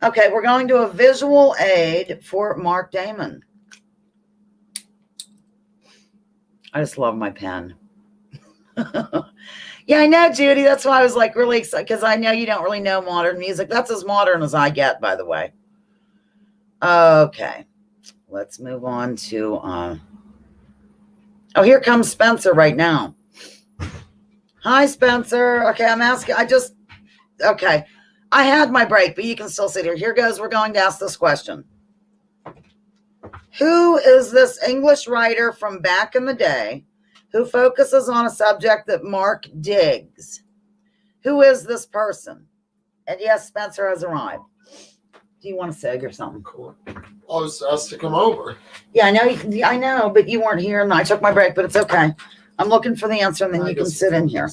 Okay, we're going to a visual aid for Mark Damen. I just love my pen. Yeah, I know, Judy. That's why I was like really excited, because I know you don't really know modern music. That's as modern as I get, by the way. Okay, let's move on to, oh, here comes Spencer right now. Hi, Spencer. Okay, I'm asking, okay. I had my break, but you can still sit here. Here goes. We're going to ask this question. Who is this English writer from back in the day who focuses on a subject that Mark digs? Who is this person? And yes, Spencer has arrived. Do you want a cig or something? Cool. I was asked to come over. Yeah, I know, but you weren't here, and I took my break, but it's okay. I'm looking for the answer, and then you can sit in here.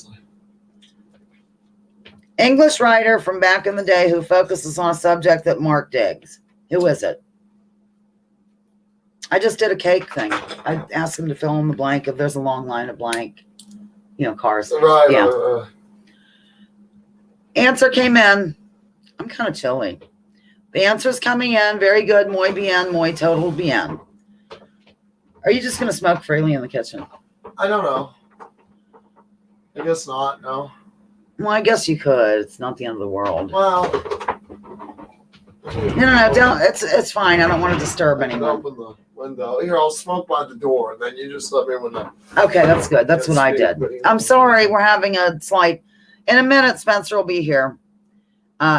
English writer from back in the day who focuses on a subject that Mark digs. Who is it? I just did a cake thing. I asked him to fill in the blank if there's a long line of blank, cars. Right. Yeah. Answer came in. I'm kind of chilly. The answer's coming in. Very good. Muy bien. Muy total bien. Are you just going to smoke freely in the kitchen? I don't know. I guess not. No. Well, I guess you could. It's not the end of the world. Well. No. Don't. It's fine. I don't want to disturb anyone. Open the window. Here, I'll smoke by the door. Then you just let me know. Okay, that's good. That's what I did. I'm sorry. We're having a slight. In a minute, Spencer will be here.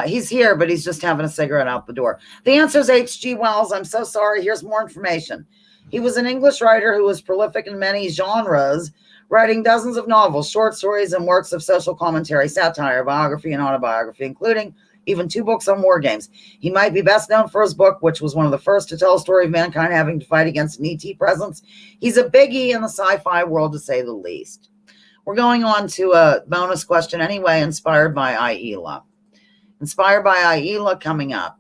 He's here, but he's just having a cigarette out the door. The answer is H.G. Wells. I'm so sorry. Here's more information. He was an English writer who was prolific in many genres, writing dozens of novels, short stories, and works of social commentary, satire, biography, and autobiography, including even 2 books on war games. He might be best known for his book, which was one of the first to tell a story of mankind having to fight against an ET presence. He's a biggie in the sci-fi world, to say the least. We're going on to a bonus question anyway, inspired by Aila. Inspired by Aila coming up.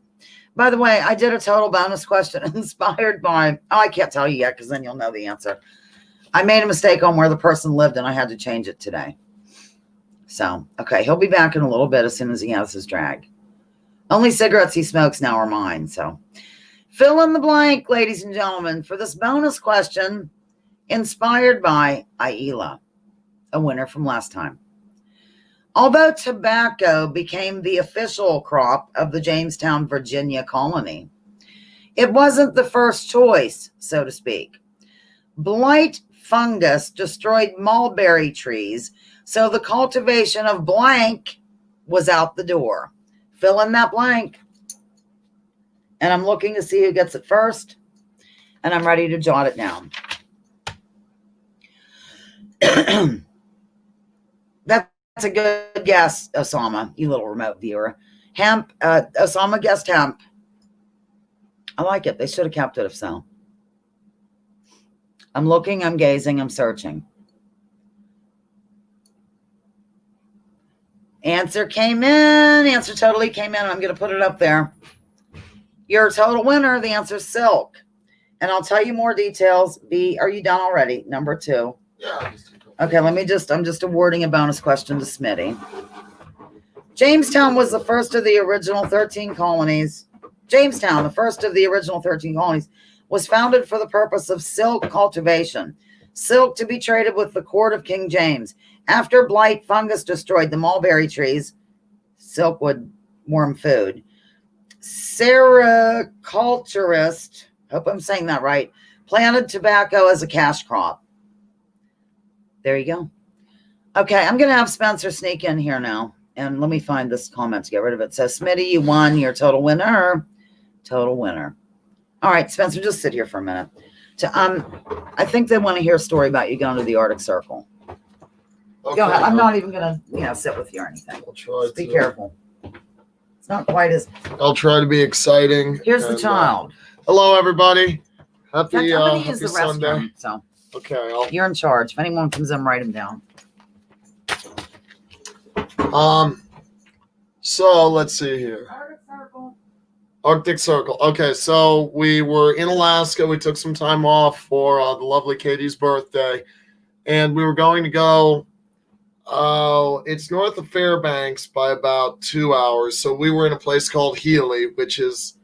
By the way, I did a total bonus question inspired by, I can't tell you yet because then you'll know the answer. I made a mistake on where the person lived and I had to change it today. So, okay, he'll be back in a little bit as soon as he has his drag. Only cigarettes he smokes now are mine. So, fill in the blank, ladies and gentlemen, for this bonus question inspired by Aila, a winner from last time. Although tobacco became the official crop of the Jamestown, Virginia colony, it wasn't the first choice, so to speak. Blight fungus destroyed mulberry trees, so the cultivation of blank was out the door. Fill in that blank. And I'm looking to see who gets it first, and I'm ready to jot it down. That's a good guess, Osama, you little remote viewer. Hemp, Osama guessed hemp. I like it. They should have kept it if so. I'm looking, I'm gazing, I'm searching. Answer came in. Answer totally came in. I'm going to put it up there. You're a total winner. The answer is silk. And I'll tell you more details. B, are you done already? Number 2. Yeah. Okay, I'm just awarding a bonus question to Smitty. Jamestown was the first of the original 13 colonies Jamestown, the first of the original 13 colonies, was founded for the purpose of silk cultivation. Silk to be traded with the court of King James. After blight fungus destroyed the mulberry trees, silk would worm food. Sericulturist, hope I'm saying that right, planted tobacco as a cash crop. There you go. Okay, I'm going to have Spencer sneak in here now. And let me find this comment to get rid of it. So, Smitty, you won. You're total winner. Total winner. All right, Spencer, just sit here for a minute. I think they want to hear a story about you going to the Arctic Circle. Okay, Go ahead. I'm not even going to sit with you or anything. I'll try Just be to. careful. It's not quite as... I'll try to be exciting. Here's the and, child. Hello, everybody. I'm Happy, going to use happy the Sunday. restroom. So Okay. you're in charge. If anyone comes in, write them down. So let's see here. Arctic Circle. Arctic Circle. Okay, so we were in Alaska. We took some time off for the lovely Katie's birthday, and we were going to go. It's north of Fairbanks by about 2 hours. So we were in a place called Healy, which is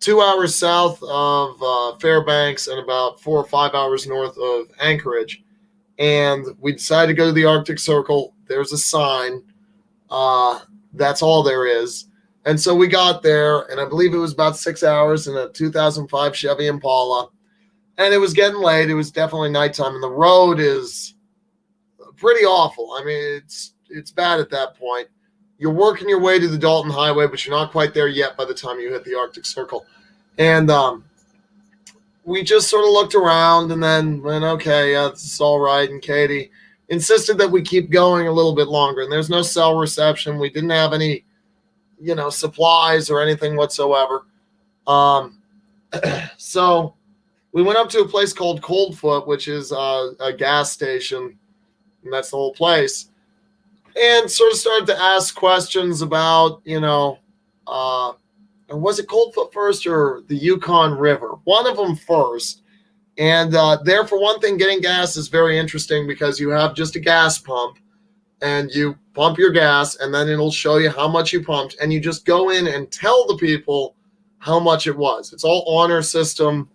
2 hours south of Fairbanks and about 4 or 5 hours north of Anchorage. And we decided to go to the Arctic Circle. There's a sign. That's all there is. And so we got there, and I believe it was about 6 hours in a 2005 Chevy Impala. And it was getting late. It was definitely nighttime, and the road is pretty awful. I mean, it's bad at that point. You're working your way to the Dalton Highway, but you're not quite there yet by the time you hit the Arctic Circle. And we just sort of looked around and then went, okay, yeah, this is all right. And Katie insisted that we keep going a little bit longer. And there's no cell reception. We didn't have any, supplies or anything whatsoever. So we went up to a place called Coldfoot, which is a gas station. And that's the whole place. And sort of started to ask questions about, was it Coldfoot first or the Yukon River? One of them first. And there, for one thing, getting gas is very interesting because you have just a gas pump and you pump your gas and then it'll show you how much you pumped. And you just go in and tell the people how much it was. It's all honor system.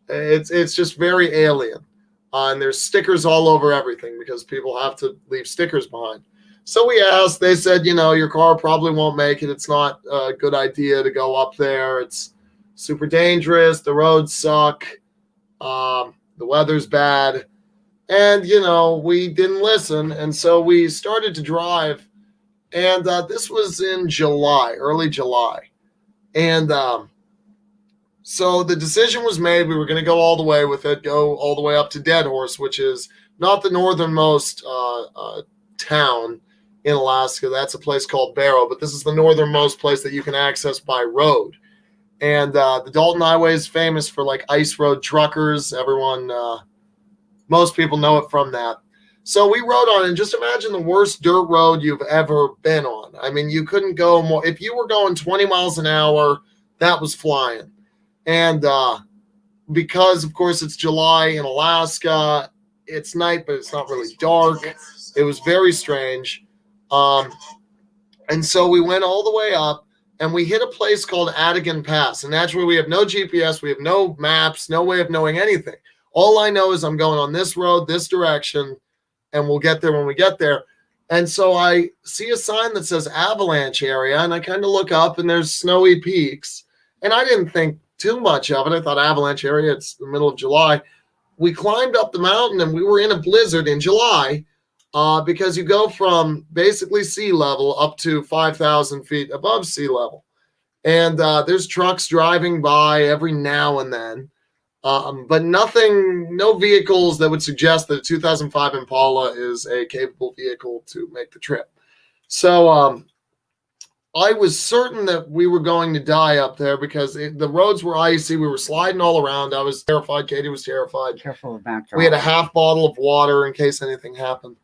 It's just very alien. And there's stickers all over everything because people have to leave stickers behind. So we asked, they said, your car probably won't make it. It's not a good idea to go up there. It's super dangerous. The roads suck. The weather's bad. And, we didn't listen. And so we started to drive. And this was in July, early July. And so the decision was made. We were going to go all the way with it, go all the way up to Dead Horse, which is not the northernmost town in Alaska. That's a place called Barrow, but this is the northernmost place that you can access by road. And the Dalton Highway is famous for like ice road truckers. Everyone, most people know it from that. So we rode on, and just imagine the worst dirt road you've ever been on. I mean, you couldn't go more. If you were going 20 miles an hour, that was flying. And because, of course, it's July in Alaska, it's night, but it's not really dark. It was very strange. And so we went all the way up, and we hit a place called Adigan Pass. And naturally, we have no GPS. We have no maps, no way of knowing anything. All I know is I'm going on this road, this direction, and we'll get there when we get there. And so I see a sign that says avalanche area, and I kind of look up, and there's snowy peaks. And I didn't think too much of it. I thought avalanche area, it's the middle of July. We climbed up the mountain, and we were in a blizzard in July because you go from basically sea level up to 5,000 feet above sea level. And there's trucks driving by every now and then, but nothing, no vehicles that would suggest that a 2005 Impala is a capable vehicle to make the trip. So I was certain that we were going to die up there because the roads were icy. We were sliding all around. I was terrified. Katie was terrified. Careful of backdrop. We had a half bottle of water in case anything happened.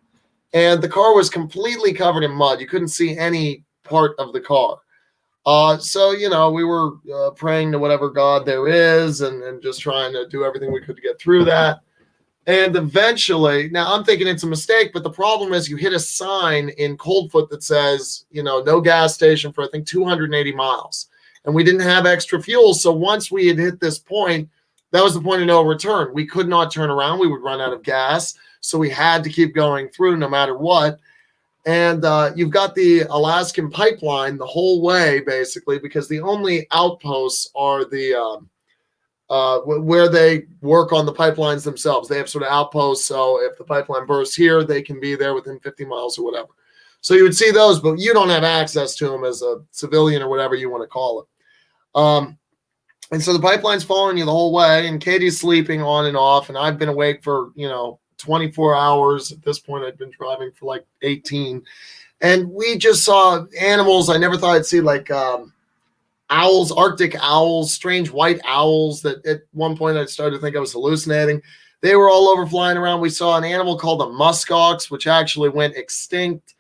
And the car was completely covered in mud. You couldn't see any part of the car. So, we were praying to whatever God there is and just trying to do everything we could to get through that. And eventually, now I'm thinking it's a mistake, but the problem is you hit a sign in Coldfoot that says, no gas station for, I think, 280 miles. and we didn't have extra fuel. So once we had hit this point, that was the point of no return. We could not turn around. We would run out of gas. So we had to keep going through no matter what. And you've got the Alaskan pipeline the whole way, basically, because the only outposts are the where they work on the pipelines themselves. They have sort of outposts. So if the pipeline bursts here, they can be there within 50 miles or whatever. So you would see those, but you don't have access to them as a civilian or whatever you want to call it. And so the pipeline's following you the whole way, and Katie's sleeping on and off, and I've been awake for, 24 hours. At this point, I'd been driving for like 18. And we just saw animals I never thought I'd see, like owls, Arctic owls, strange white owls that at one point I started to think I was hallucinating. They were all over flying around. We saw an animal called a muskox, which actually went extinct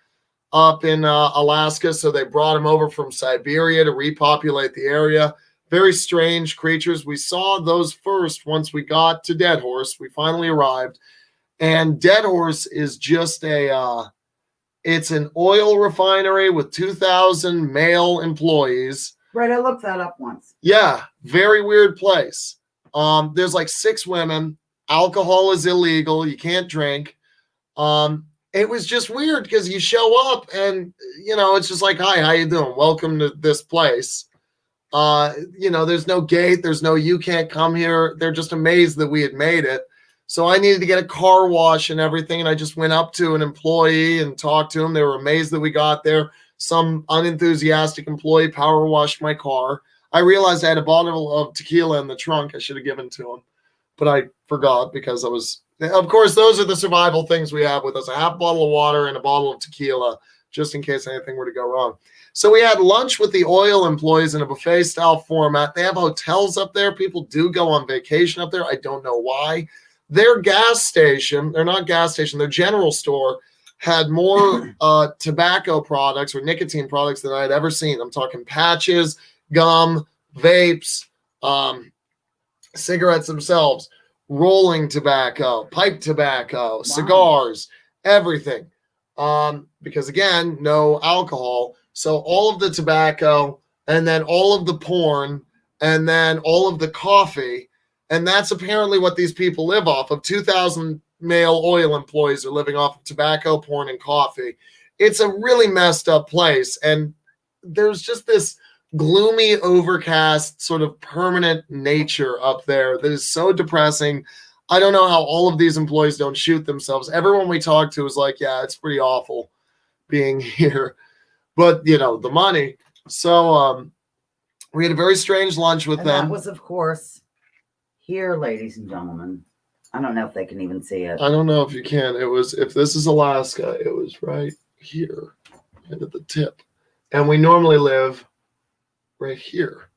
up in Alaska. So they brought him over from Siberia to repopulate the area. Very strange creatures. We saw those first once we got to Dead Horse. We finally arrived. And Dead Horse is just it's an oil refinery with 2,000 male employees. Right, I looked that up once. Yeah, very weird place. There's like 6 women. Alcohol is illegal. You can't drink. It was just weird because you show up and, it's just like, hi, how you doing? Welcome to this place. There's no gate. There's no, you can't come here. They're just amazed that we had made it. So I needed to get a car wash and everything. And I just went up to an employee and talked to him. They were amazed that we got there. Some unenthusiastic employee power washed my car. I realized I had a bottle of tequila in the trunk I should have given to him, but I forgot because of course, those are the survival things we have with us. A half bottle of water and a bottle of tequila, just in case anything were to go wrong. So we had lunch with the oil employees in a buffet style format. They have hotels up there. People do go on vacation up there. I don't know why. Their gas station, they're not gas station, their general store had more tobacco products or nicotine products than I had ever seen. I'm talking patches, gum, vapes, cigarettes themselves, rolling tobacco, pipe tobacco, cigars, everything. Because again, no alcohol. So all of the tobacco and then all of the porn and then all of the coffee. And that's apparently what these people live off of. 2,000 male oil employees are living off of tobacco, porn, and coffee. It's a really messed up place. And there's just this gloomy, overcast, sort of permanent nature up there that is so depressing. I don't know how all of these employees don't shoot themselves. Everyone we talked to was like, yeah, it's pretty awful being here. But, the money. So we had a very strange lunch with them. That was, of course, here, ladies and gentlemen. I don't know if they can even see it. I don't know if you can. It was, if this is Alaska, it was right here, right at the tip. And we normally live right here.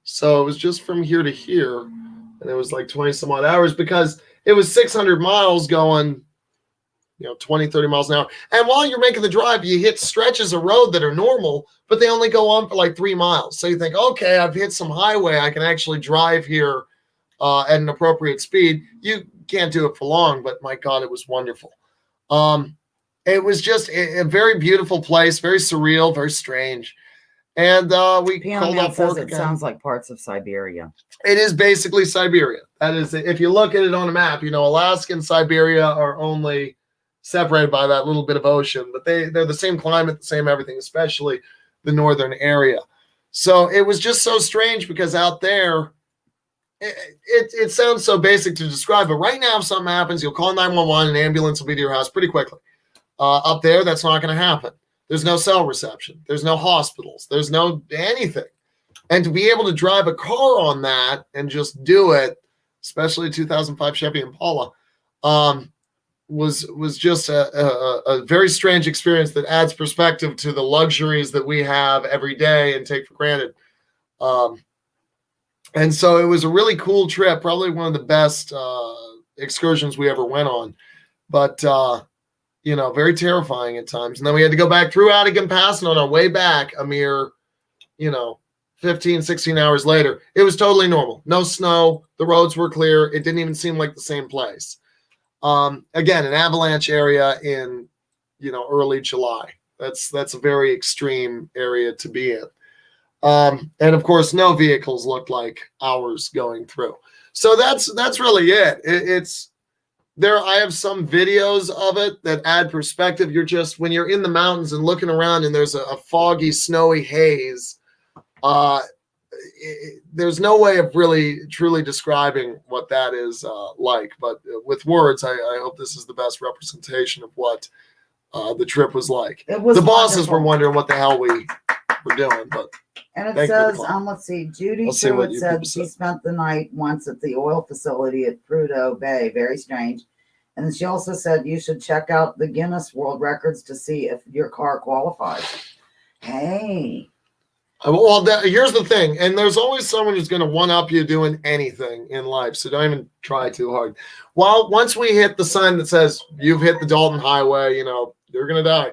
So it was just from here to here. And it was like 20 some odd hours because it was 600 miles going, 20, 30 miles an hour. And while you're making the drive, you hit stretches of road that are normal, but they only go on for like 3 miles. So you think, okay, I've hit some highway. I can actually drive here at an appropriate speed. You can't do it for long, but my God, it was wonderful. It was just a very beautiful place, very surreal, very strange. And we called off work again. It sounds like parts of Siberia. It is basically Siberia. That is, if you look at it on a map, Alaska and Siberia are only separated by that little bit of ocean, but they're the same climate, the same everything, especially the northern area. So it was just so strange because out there, it sounds so basic to describe, but right now if something happens, you'll call 911, an ambulance will be to your house pretty quickly. Up there, that's not going to happen. There's no cell reception. There's no hospitals. There's no anything. And to be able to drive a car on that and just do it, especially a 2005 Chevy Impala, was just a very strange experience that adds perspective to the luxuries that we have every day and take for granted. And so it was a really cool trip, probably one of the best excursions we ever went on. But, very terrifying at times. And then we had to go back through Adigan Pass, and on our way back, a mere, 15, 16 hours later, it was totally normal. No snow. The roads were clear. It didn't even seem like the same place. Again, an avalanche area in, early July. That's a very extreme area to be in. And of course, no vehicles looked like ours going through. So that's really it. It's there. I have some videos of it that add perspective. You're just when you're in the mountains and looking around, and there's a foggy, snowy haze. There's no way of really truly describing what that is like. But with words, I hope this is the best representation of what the trip was like. It was the bosses wonderful. were wondering what the hell we were doing, but And it thank you for the says, call. let's see, Judy Let's see what Truitt you said people she said. spent the night once at the oil facility at Prudhoe Bay. Very strange. And then she also said you should check out the Guinness World Records to see if your car qualifies. Hey. Well, here's the thing, and there's always someone who's going to one-up you doing anything in life, so don't even try too hard. Well, once we hit the sign that says, you've hit the Dalton Highway, you're going to die,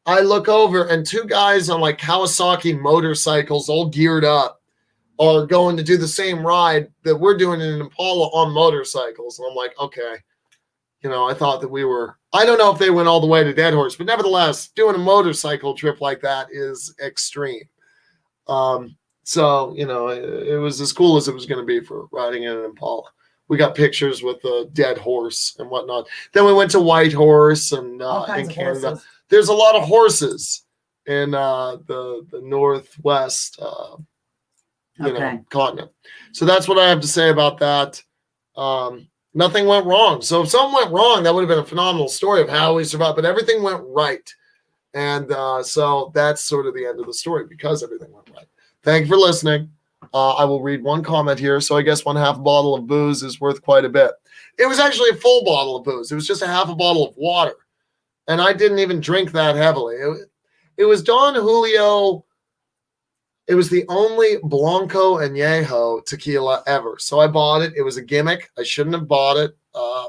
I look over, and two guys on, like, Kawasaki motorcycles, all geared up, are going to do the same ride that we're doing in an Impala on motorcycles, and I'm like, okay. I thought that we were, I don't know if they went all the way to Dead Horse, but nevertheless, doing a motorcycle trip like that is extreme. So it was as cool as it was going to be for riding in an Impala. We got pictures with the Dead Horse and whatnot. Then we went to White Horse and in Canada. Horses. There's a lot of horses in the Northwest continent. So that's what I have to say about that. Nothing went wrong. So if something went wrong, that would have been a phenomenal story of how we survived. But everything went right. And so that's sort of the end of the story because everything went right. Thank you for listening. I will read one comment here. So I guess 1/2 bottle of booze is worth quite a bit. It was actually a full bottle of booze. It was just a 1/2 bottle of water. And I didn't even drink that heavily. It was Don Julio. It was the only Blanco Añejo tequila ever. So I bought it. It was a gimmick. I shouldn't have bought it. I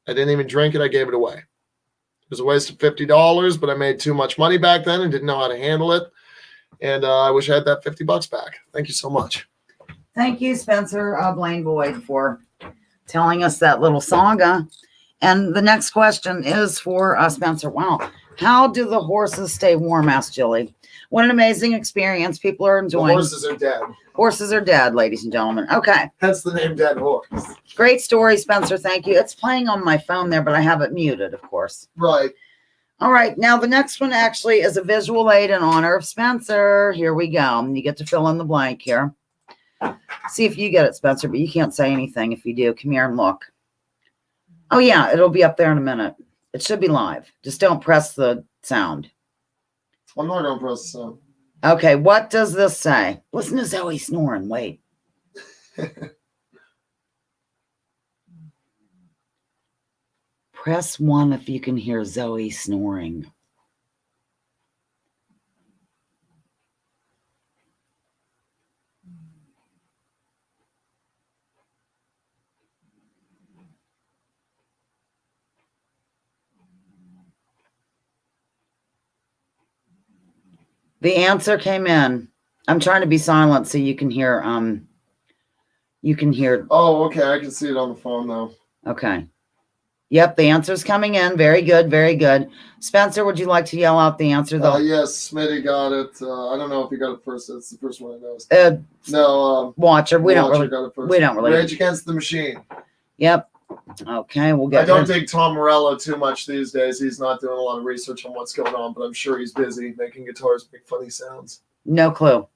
didn't even drink it. I gave it away. It was a waste of $50, but I made too much money back then and didn't know how to handle it. And I wish I had that $50 back. Thank you so much. Thank you, Spencer Blaine Boyd, for telling us that little saga. And the next question is for Spencer. Wow. How do the horses stay warm? Asked Jilly. What an amazing experience. People are enjoying. The horses are dead. Horses are dead, ladies and gentlemen. Okay. Hence the name Dead Horse. Great story, Spencer. Thank you. It's playing on my phone there, but I have it muted, of course. Right. All right. Now, the next one actually is a visual aid in honor of Spencer. Here we go. You get to fill in the blank here. See if you get it, Spencer, but you can't say anything if you do. Come here and look. Oh, yeah. It'll be up there in a minute. It should be live. Just don't press the sound. I'm not going to press the sound. Okay. What does this say? Listen to Zoe snoring. Wait. Press 1 if you can hear Zoe snoring. The answer came in. I'm trying to be silent so you can hear. You can hear. Oh, okay. I can see it on the phone now. Okay. Yep, the answer's coming in. Very good, very good. Spencer, would you like to yell out the answer though? Yes, Smitty got it. I don't know if he got it first. That's the first one I noticed. No, Watcher. We don't really. Got it first. We don't really. Rage Against the Machine. Yep. Okay, we'll get. I don't dig Tom Morello too much these days. He's not doing a lot of research on what's going on, but I'm sure he's busy making guitars make funny sounds. No clue.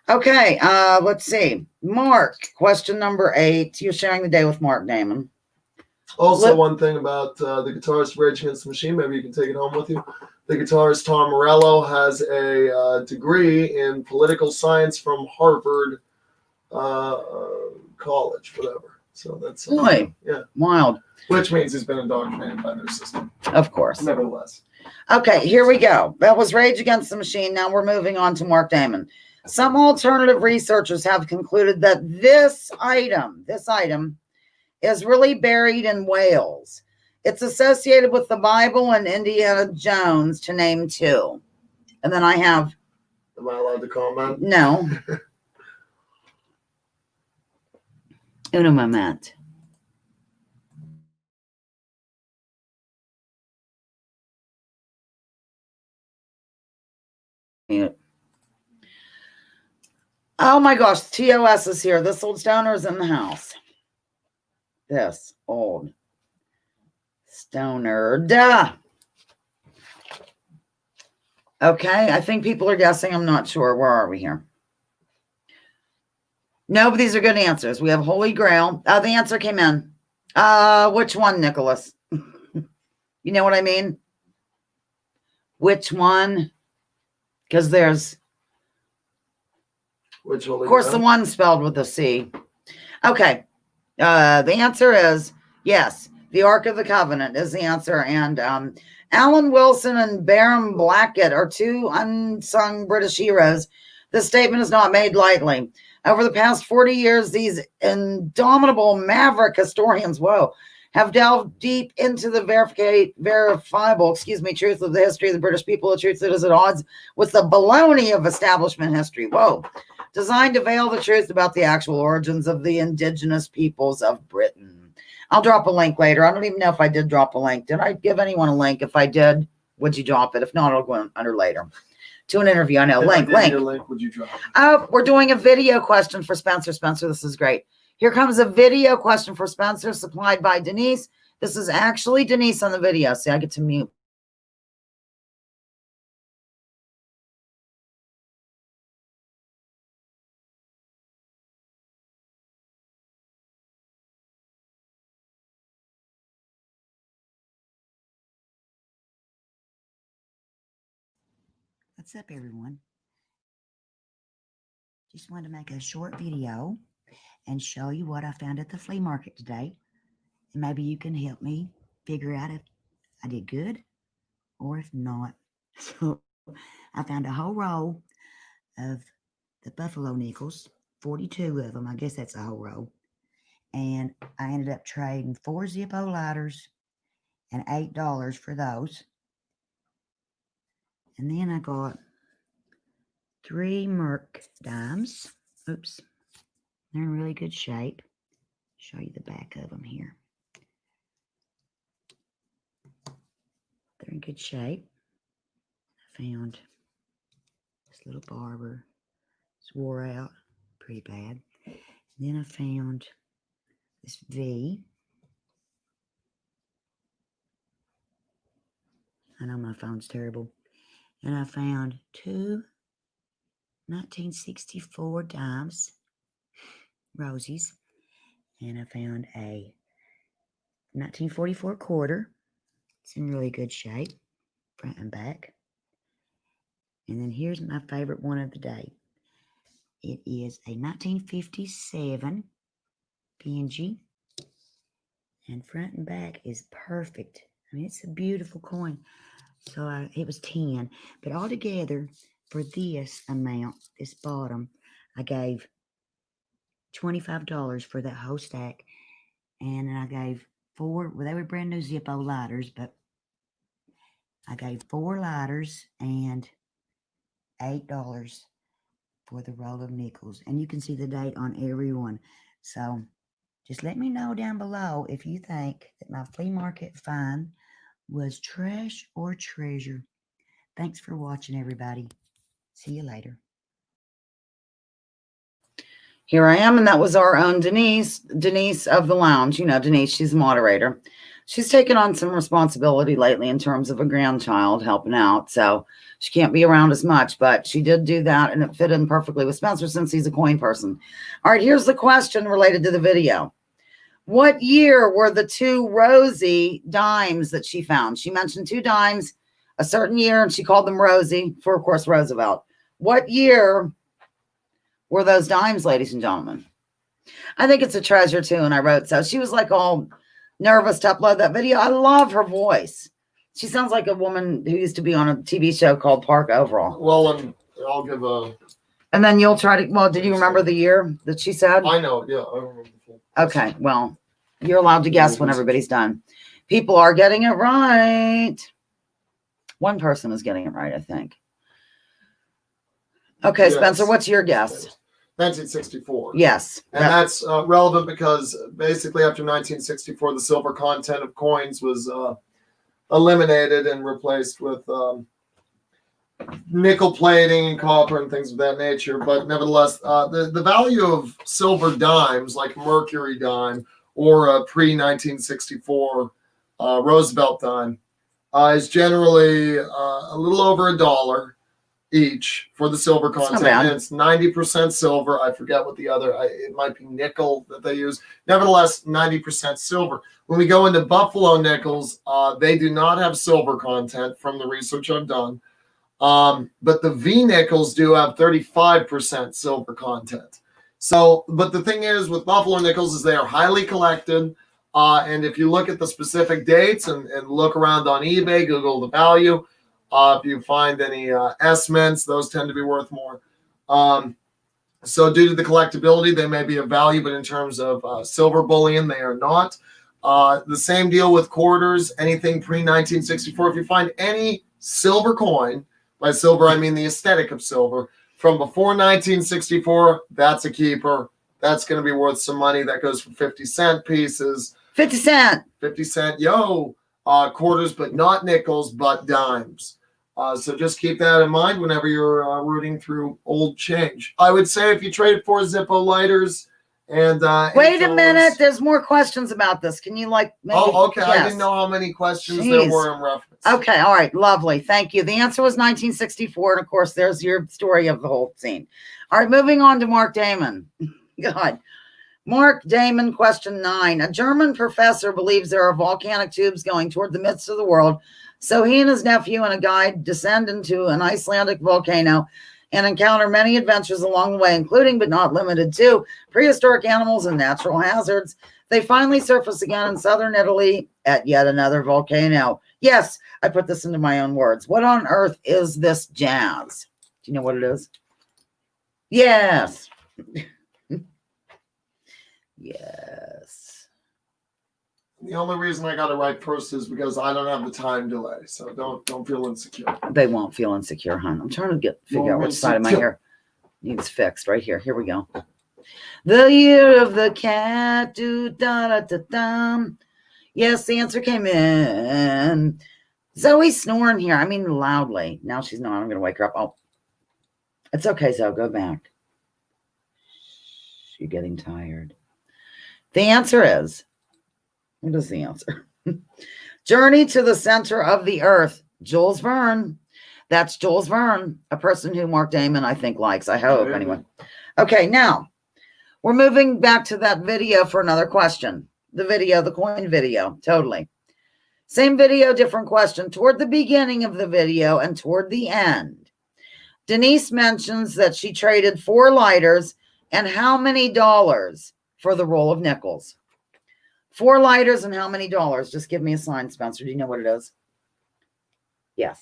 Okay, let's see. Mark, question number 8. You're sharing the day with Mark Damen. Also, one thing about the guitarist Rage Against the Machine, maybe you can take it home with you. The guitarist Tom Morello has a degree in political science from Harvard College, whatever. So that's Really? Yeah. Wild. Which means he's been indoctrinated by their system. Of course. Nevertheless. Okay, here we go. That was Rage Against the Machine. Now we're moving on to Mark Damen. Some alternative researchers have concluded that this item is really buried in Wales. It's associated with the Bible and Indiana Jones, to name 2. And then I have... Am I allowed to comment? No. Uno moment. Oh my gosh, TOS is here. This old stoner is in the house. This old stoner. Duh. Okay, I think people are guessing. I'm not sure. Where are we here? No, but these are good answers. We have Holy Grail. The answer came in. Which one, Nicholas? You know what I mean? Which one? Because there's, Which Holy of course, Grail? the one spelled with a C. Okay. The answer is yes. The Ark of the Covenant is the answer. And Alan Wilson and Baron Blackett are two unsung British heroes. This statement is not made lightly. Over the past 40 years, these indomitable maverick historians, have delved deep into the verifiable truth of the history of the British people, a truth that is at odds with the baloney of establishment history. Designed to veil the truth about the actual origins of the indigenous peoples of Britain. I'll drop a link later. I don't even know if I did drop a link. Did I give anyone a link? If I did, would you drop it? If not, I'll go under later. To an interview. I know. Link. Would you drop it? Oh, we're doing a video question for Spencer. Spencer, this is great. Here comes a video question for Spencer, supplied by Denise. This is actually Denise on the video. See, I get to mute. What's up, everyone? Just wanted to make a short video and show you what I found at the flea market today. And maybe you can help me figure out if I did good or if not. So I found a whole roll of the buffalo nickels, 42 of them. I guess that's a whole roll. And I ended up trading 4 Zippo lighters and $8 for those. And then I got 3 Merc dimes. Oops. They're in really good shape. Show you the back of them here. They're in good shape. I found this little barber. It's wore out pretty bad. And then I found this V. I know my phone's terrible. And I found 2 1964 dimes, rosies. And I found a 1944 quarter. It's in really good shape, front and back. And then here's my favorite one of the day. It is a 1957 PNG. And front and back is perfect. I mean, it's a beautiful coin. So it was 10. But altogether, for this amount, this bottom, I gave $25 for that whole stack. And I gave 4, well, they were brand new Zippo lighters, but I gave 4 lighters and $8 for the roll of nickels. And you can see the date on every one. So just let me know down below if you think that my flea market find was trash or treasure. Thanks for watching, everybody. See you later. Here I am, and that was our own Denise of the lounge. You know, Denise, she's a moderator. She's taken on some responsibility lately in terms of a grandchild helping out, so she can't be around as much, but she did do that, and it fit in perfectly with Spencer since he's a coin person. All right, here's the question related to the video. What year were the 2 rosy dimes that she found? She mentioned 2 dimes a certain year, and she called them rosy for, of course, Roosevelt. What year were those dimes, ladies and gentlemen? I think it's a treasure, too, and I wrote so. She was like all nervous to upload that video. I love her voice. She sounds like a woman who used to be on a TV show called Park Overall. Well, and I'll give a... And then you'll try to... Well, did you remember the year that she said? I know, yeah. I remember. Okay, well, you're allowed to guess when everybody's done. People are getting it right. One person is getting it right, I think. Okay, Yes. Spencer, what's your guess? 1964. Yes. And that's relevant because basically after 1964, the silver content of coins was eliminated and replaced with nickel plating and copper and things of that nature. But nevertheless, the value of silver dimes, like Mercury dime or a pre-1964 Roosevelt dime, is generally a little over $1 each for the silver That's not content. bad. And it's 90% silver. I forget what the other, it might be nickel that they use. Nevertheless, 90% silver. When we go into buffalo nickels, they do not have silver content from the research I've done. But the V nickels do have 35% silver content. So, but the thing is with buffalo nickels is they are highly collected. And if you look at the specific dates and look around on eBay, Google the value, if you find any S-mints, those tend to be worth more. So due to the collectability, they may be of value, but in terms of silver bullion, they are not. The same deal with quarters, anything pre-1964. If you find any silver coin, by silver I mean the aesthetic of silver, from before 1964, that's a keeper. That's going to be worth some money. That goes for 50-cent pieces. 50 cent. 50 cent, quarters, but not nickels, but dimes. So just keep that in mind whenever you're rooting through old change. I would say if you trade it for Zippo lighters and Wait a infos- minute. There's more questions about this. Can you maybe? Oh, okay. I Yes. didn't know how many questions Jeez. there were in reference. Okay. All right. Lovely. Thank you. The answer was 1964. And of course, there's your story of the whole scene. All right. Moving on to Mark Damen. God. Mark Damen, question 9. A German professor believes there are volcanic tubes going toward the midst of the world. So he and his nephew and a guide descend into an Icelandic volcano and encounter many adventures along the way, including but not limited to prehistoric animals and natural hazards. They finally surface again in southern Italy at yet another volcano. Yes, I put this into my own words. What on earth is this jazz? Do you know what it is? Yes. Yes. The only reason I got it right first is because I don't have the time delay, so don't feel insecure. They won't feel insecure, hon. I'm trying to figure out which side of my hair needs fixed. Right here. Here we go. The year of the cat. Do da da da dum. Yes, the answer came in. Zoe's snoring here. I mean, loudly. Now she's not. I'm going to wake her up. Oh, it's okay, Zoe. Go back. You're getting tired. The answer is, what is the answer? Journey to the Center of the Earth. Jules Verne. That's Jules Verne, a person who Mark Damen, I think, likes. I hope, anyway. Okay, now, we're moving back to that video for another question. The video, the coin video, totally. Same video, different question. Toward the beginning of the video and toward the end, Denise mentions that she traded 4 lighters and how many dollars for the roll of nickels? 4 lighters and how many dollars? Just give me a sign, Spencer. Do you know what it is? Yes.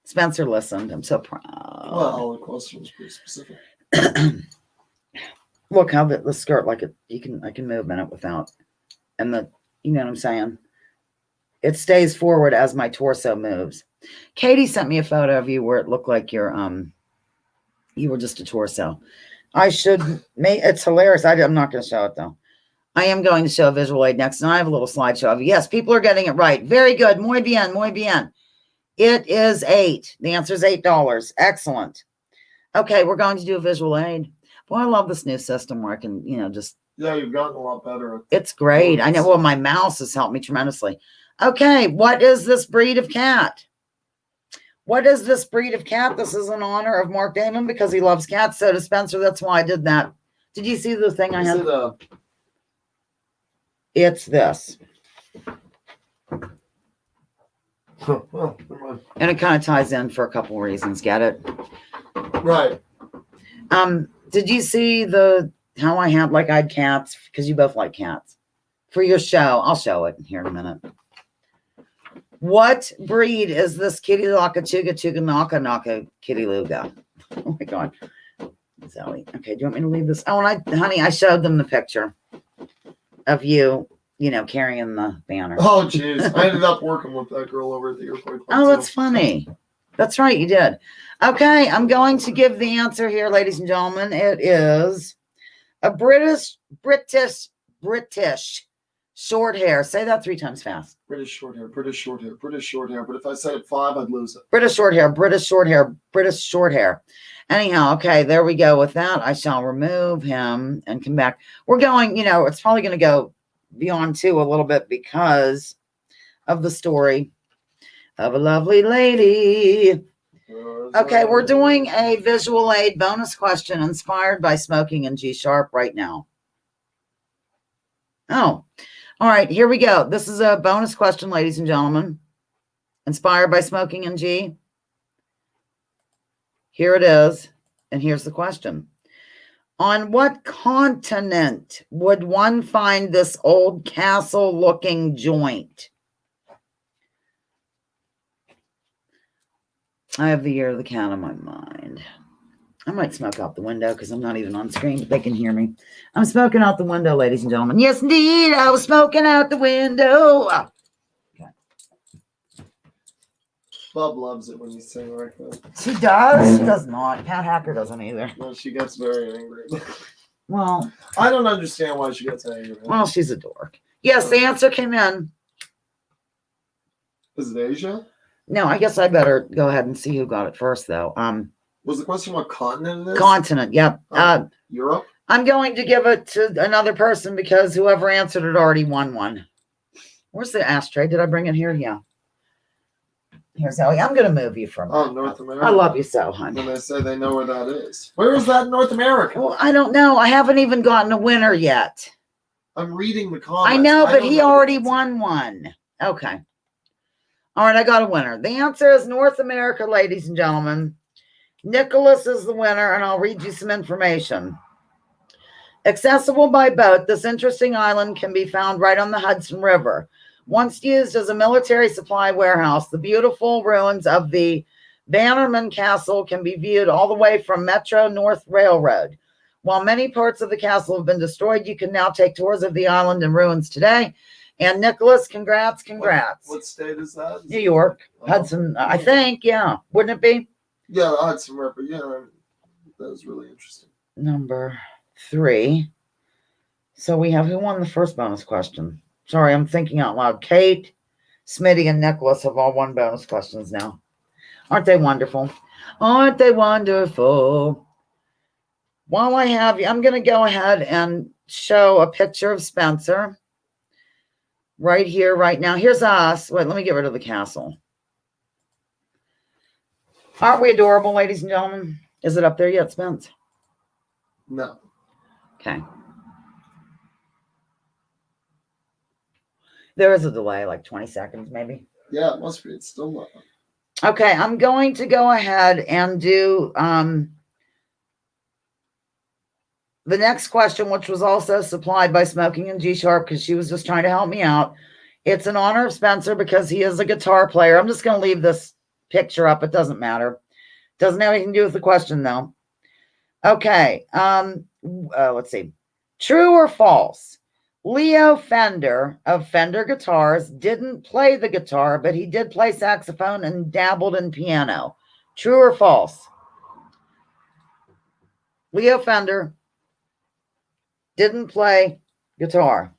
Spencer listened. I'm so proud. Well, the question was pretty specific. Look how the skirt, like I can move in it without, and you know what I'm saying? It stays forward as my torso moves. Katie sent me a photo of you where it looked like you were just a torso. It's hilarious. I'm not going to show it though. I am going to show a visual aid next, and I have a little slideshow of you. Yes, people are getting it right. Very good. Muy bien, muy bien. It is 8. The answer is $8. Excellent. Okay, we're going to do a visual aid. Boy, I love this new system where I can, just. Yeah, you've gotten a lot better. It's great. I know. Well, my mouse has helped me tremendously. Okay, what is this breed of cat? What is this breed of cat? This is in honor of Mark Damen because he loves cats. So does Spencer. That's why I did that. Did you see the thing I had? It's this. Well, never mind. And it kind of ties in for a couple reasons. Get it? Right. Did you see how I had cats? Because you both like cats. For your show. I'll show it here in a minute. What breed is this kitty laka chuga chuga naka naka kitty luga? Oh my God. Zoe. Okay, do you want me to leave this? Oh, and honey, I showed them the picture of you, carrying the banner. Oh, jeez. I ended up working with that girl over at the airport. Oh, that's funny. That's right, you did. Okay, I'm going to give the answer here, ladies and gentlemen. It is a British Short hair. Say that 3 times fast. British short hair, British short hair, British short hair. But if I said it 5, I'd lose it. British short hair, British short hair, British short hair. Anyhow, okay, there we go with that. I shall remove him and come back. We're going, it's probably going to go beyond 2 a little bit because of the story of a lovely lady. Okay, we're doing a visual aid bonus question inspired by smoking in G sharp right now. Oh, all right, here we go. This is a bonus question, ladies and gentlemen, inspired by smoking in G. Here it is, and here's the question. On what continent would one find this old castle-looking joint? I have the year of the cat on my mind. I might smoke out the window because I'm not even on screen, but they can hear me. I'm smoking out the window, ladies and gentlemen. Yes, indeed, I was smoking out the window. Okay. Bub loves it when you sing like that. She does? She does not. Cat Hacker doesn't either. No, she gets very angry. Well, I don't understand why she gets angry. well, she's a dork. Yes, the answer came in. Is it Asia? No, I guess I better go ahead and see who got it first, though. Was the question what continent it is? Continent, yep. Europe? I'm going to give it to another person because whoever answered it already won one. Where's the ashtray? Did I bring it here? Yeah. Here, Zoe. I'm going to move you from. Oh, North America. I love you so, honey. When they say they know where that is. Where is that in North America? Well, I don't know. I haven't even gotten a winner yet. I'm reading the comments. I know, but don't he know already the answer. won one. Okay. All right, I got a winner. The answer is North America, ladies and gentlemen. Nicholas is the winner, and I'll read you some information. Accessible by boat, this interesting island can be found right on the Hudson River. Once used as a military supply warehouse, the beautiful ruins of the Bannerman Castle can be viewed all the way from Metro North Railroad. While many parts of the castle have been destroyed, you can now take tours of the island and ruins today. And Nicholas, congrats. What state is that? New York, Oh. Hudson, I think, yeah. Wouldn't it be? Yeah, the Hudson River. Yeah, that was really interesting. Number 3. So we have, who won the first bonus question? Sorry, I'm thinking out loud. Kate, Smitty, and Nicholas have all won bonus questions now. Aren't they wonderful? Aren't they wonderful? While I have you, I'm going to go ahead and show a picture of Spencer right here, right now. Here's us. Wait, let me get rid of the castle. Aren't we adorable, ladies and gentlemen? Is it up there yet, Spence? No. Okay. There is a delay, like 20 seconds, maybe. Yeah, it must be. It's still not. Okay, I'm going to go ahead and do the next question, which was also supplied by Smoking in G Sharp because she was just trying to help me out. It's in honor of Spencer because he is a guitar player. I'm just going to leave this picture up. It doesn't matter. Doesn't have anything to do with the question, though. Okay. Let's see. True or false? Leo Fender of Fender Guitars didn't play the guitar, but he did play saxophone and dabbled in piano. True or false? Leo Fender didn't play guitar,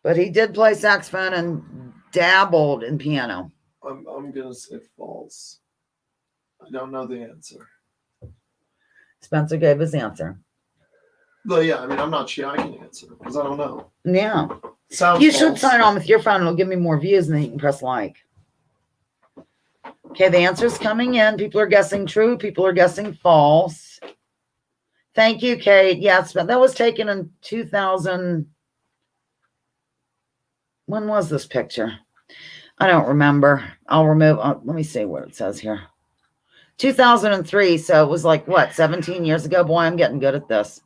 but he did play saxophone and dabbled in piano. I'm gonna say false. I don't know the answer. Spencer gave his answer. But yeah, I mean, I'm not sure I can answer because I don't know. Yeah. Sounds You should false. sign on with your phone. It'll give me more views, and then you can press like. Okay, the answer's coming in. People are guessing true. People are guessing false. Thank you, Kate. Yes, but that was taken in 2000. When was this picture? I don't remember. I'll remove. Let me see what it says here. 2003. So it was like, what, 17 years ago? Boy, I'm getting good at this.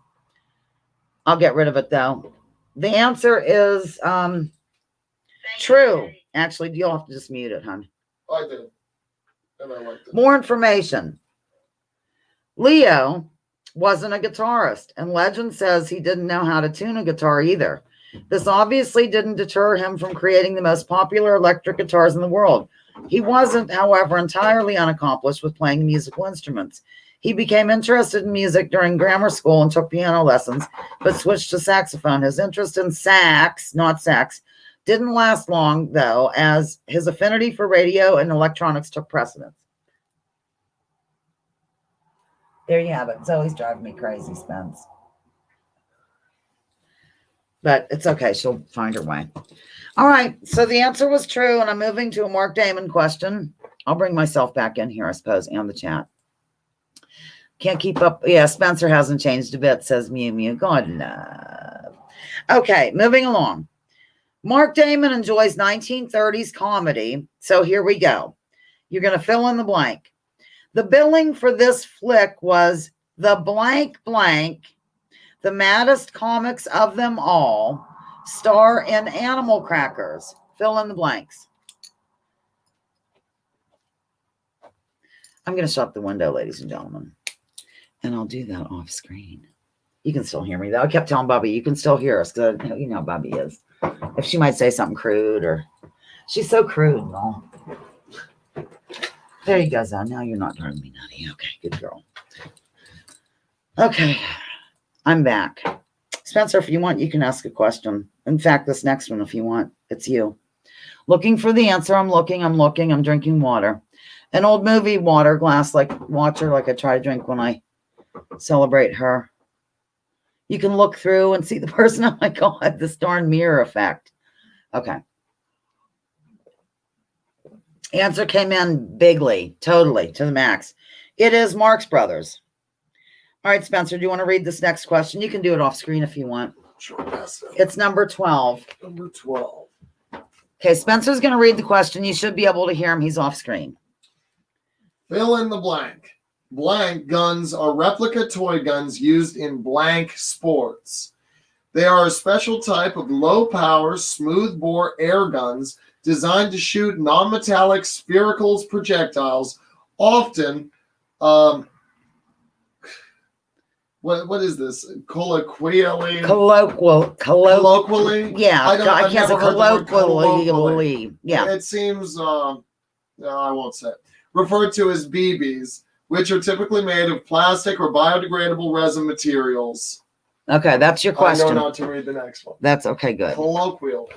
I'll get rid of it, though. The answer is true. Actually, you'll have to just mute it, hon. I did. And I liked it. More information. Leo wasn't a guitarist, and legend says he didn't know how to tune a guitar either. This obviously didn't deter him from creating the most popular electric guitars in the world. He wasn't, however, entirely unaccomplished with playing musical instruments. He became interested in music during grammar school and took piano lessons, but switched to saxophone. His interest in sax, not sex, didn't last long, though, as his affinity for radio and electronics took precedence. There you have it. It's always driving me crazy, Spence. But it's okay. She'll find her way. All right. So the answer was true, and I'm moving to a Mark Damen question. I'll bring myself back in here, I suppose, and the chat. Can't keep up. Yeah, Spencer hasn't changed a bit, says Mew Mew. God love. Okay, moving along. Mark Damen enjoys 1930s comedy. So here we go. You're going to fill in the blank. The billing for this flick was the blank blank, the maddest comics of them all, star in Animal Crackers. Fill in the blanks. I'm going to shut the window, ladies and gentlemen. And I'll do that off screen. You can still hear me, though. I kept telling Bobby, you can still hear us, because you know how Bobby is. If she might say something crude, or she's so crude and all. There you go, Zon. Now you're not driving me nutty. Okay, good girl. Okay, I'm back. Spencer, if you want, you can ask a question. In fact, this next one, if you want, it's you. Looking for the answer. I'm looking. I'm drinking water. An old movie water glass, watcher, like I try to drink when I celebrate her. You can look through and see the person. Oh my God, this darn mirror effect. Okay. Answer came in bigly, totally, to the max. It is Marx Brothers. All right, Spencer, do you want to read this next question? You can do it off screen if you want. Sure. It's number 12. Number 12. Okay, Spencer's going to read the question. You should be able to hear him. He's off screen. Fill in the blank. Blank guns are replica toy guns used in blank sports. They are a special type of low-power, smooth-bore air guns designed to shoot non-metallic spherical projectiles, often, what is this? Colloquially? Colloquially? Yeah, I can't say colloquially. Yeah. It seems, no, I won't say it. Referred to as BBs, which are typically made of plastic or biodegradable resin materials. Okay, that's your question. I know not to read the next one. That's okay, good. Colloquially.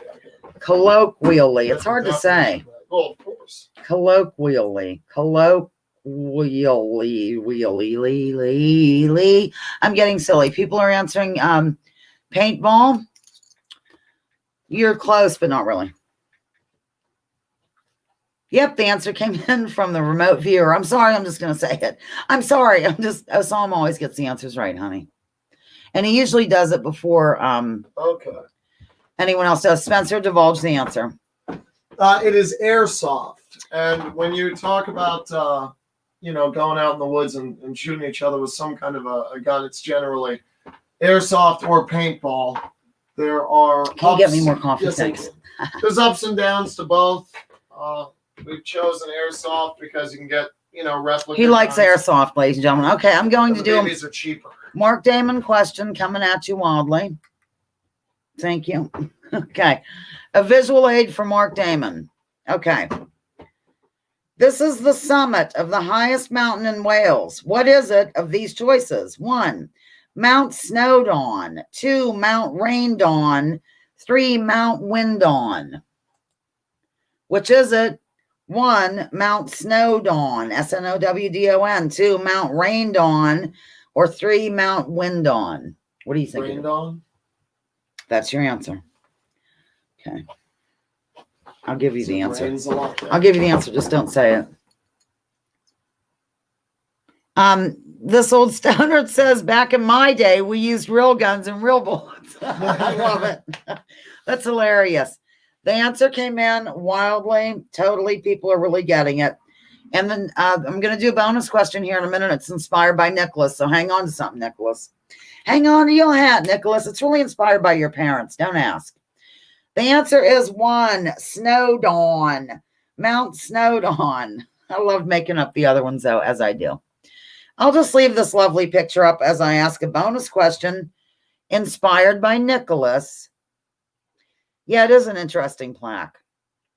Colloquially. It's hard to say. Oh, of course. Colloquially. I'm getting silly. People are answering paintball. You're close, but not really. Yep, the answer came in from the remote viewer. I'm sorry, I'm just going to say it. I'm sorry. Osama always gets the answers right, honey. And he usually does it before anyone else does. Spencer, divulge the answer. It is airsoft. And when you talk about, going out in the woods and shooting each other with some kind of a gun, it's generally airsoft or paintball. There are... Can you get me more coffee? Yes, thanks. There's ups and downs to both. We've chosen airsoft because you can get, replica. He likes guns. airsoft, ladies and gentlemen. Okay, I'm going to do them. Babies are cheaper. Mark Damen question coming at you wildly. Thank you. Okay. A visual aid for Mark Damen. Okay. This is the summit of the highest mountain in Wales. What is it of these choices? 1, Mount Snowdon. 2, Mount Raindon. 3, Mount Windon. Which is it? 1, Mount Snowdon, Snowdon. 2, Mount Raindon, or 3, Mount Windon. What do you think? Raindon? That's your answer. Okay. I'll give you the answer. Rains a lot there. I'll give you the answer. Just don't say it. This old stoner says, back in my day, we used real guns and real bullets. I love it. That's hilarious. The answer came in wildly, totally. People are really getting it. And then I'm going to do a bonus question here in a minute. It's inspired by Nicholas. So hang on to something, Nicholas. Hang on to your hat, Nicholas. It's really inspired by your parents. Don't ask. The answer is 1, Snowdon. Mount Snowdon. I love making up the other ones, though, as I do. I'll just leave this lovely picture up as I ask a bonus question inspired by Nicholas. Yeah, it is an interesting plaque.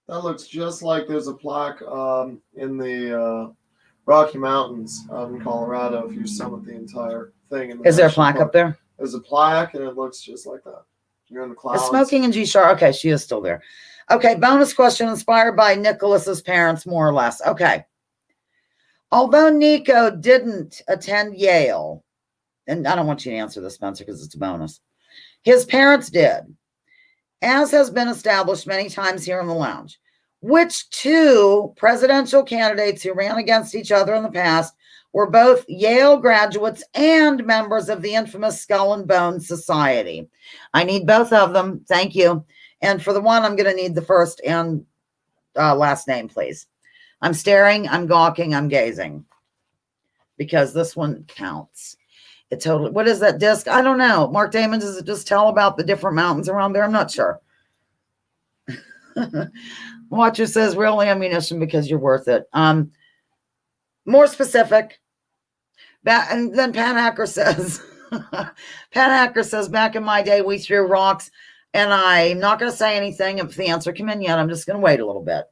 That looks just like there's a plaque in the Rocky Mountains out in Colorado. If you summit the entire thing, in the Is there a national plaque park. up there? There's a plaque, and it looks just like that. You're in the clouds. Is smoking in G Sharp? Okay, she is still there. Okay, bonus question inspired by Nicholas's parents, more or less. Okay. Although Nico didn't attend Yale, and I don't want you to answer this, Spencer, because it's a bonus. His parents did, as has been established many times here in the lounge. Which two presidential candidates who ran against each other in the past were both Yale graduates and members of the infamous Skull and Bones Society? I need both of them. Thank you. And for the one, I'm going to need the first and last name, please. I'm staring, I'm gawking, I'm gazing. Because this one counts. It totally, what is that disc? I don't know. Mark Damen, does it just tell about the different mountains around there? I'm not sure. Watcher says real ammunition because you're worth it. More specific. And then Pat Hacker says, back in my day, we threw rocks, and I'm not going to say anything if the answer came in yet. I'm just going to wait a little bit.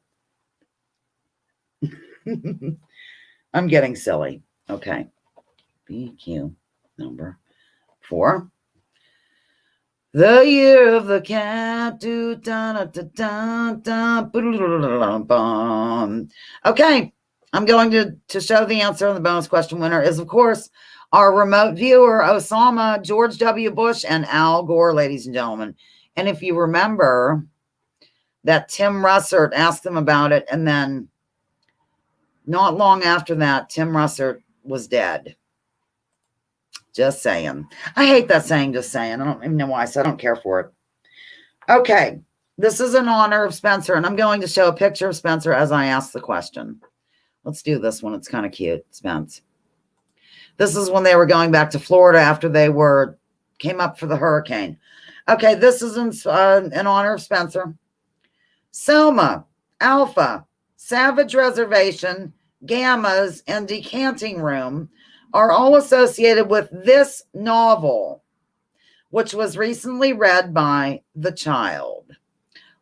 I'm getting silly. Okay. BQ number 4. The year of the cat. Okay. I'm going to show the answer, and the bonus question winner is, of course, our remote viewer, Osama, George W. Bush, and Al Gore, ladies and gentlemen. And if you remember that Tim Russert asked them about it, and then not long after that, Tim Russert was dead. Just saying. I hate that saying, just saying. I don't even know why I said I don't care for it. Okay. This is in honor of Spencer, and I'm going to show a picture of Spencer as I ask the question. Let's do this one. It's kind of cute, Spence. This is when they were going back to Florida after they came up for the hurricane. Okay, this is in honor of Spencer. Selma, Alpha, Savage Reservation, Gammas, and Decanting Room are all associated with this novel, which was recently read by the child.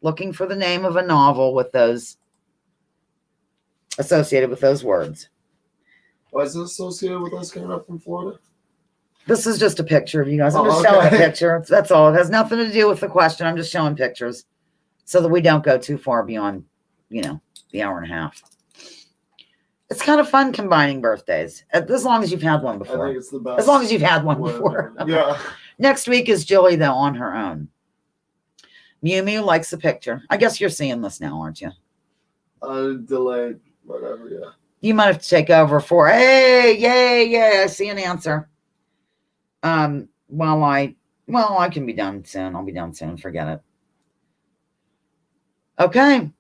Looking for the name of a novel with those associated with those words. Why is it associated with us coming up from Florida? This is just a picture of you guys. I'm just showing a picture. That's all. It has nothing to do with the question. I'm just showing pictures so that we don't go too far beyond, the hour and a half. It's kind of fun combining birthdays, as long as you've had one before. I think it's the best. As long as you've had one before. Yeah. Next week is Jilly, though, on her own. Mew Mew likes the picture. I guess you're seeing this now, aren't you? Delayed, whatever, yeah. You might have to take over for, hey, yay, I see an answer. I can be done soon. I'll be done soon. Forget it. Okay.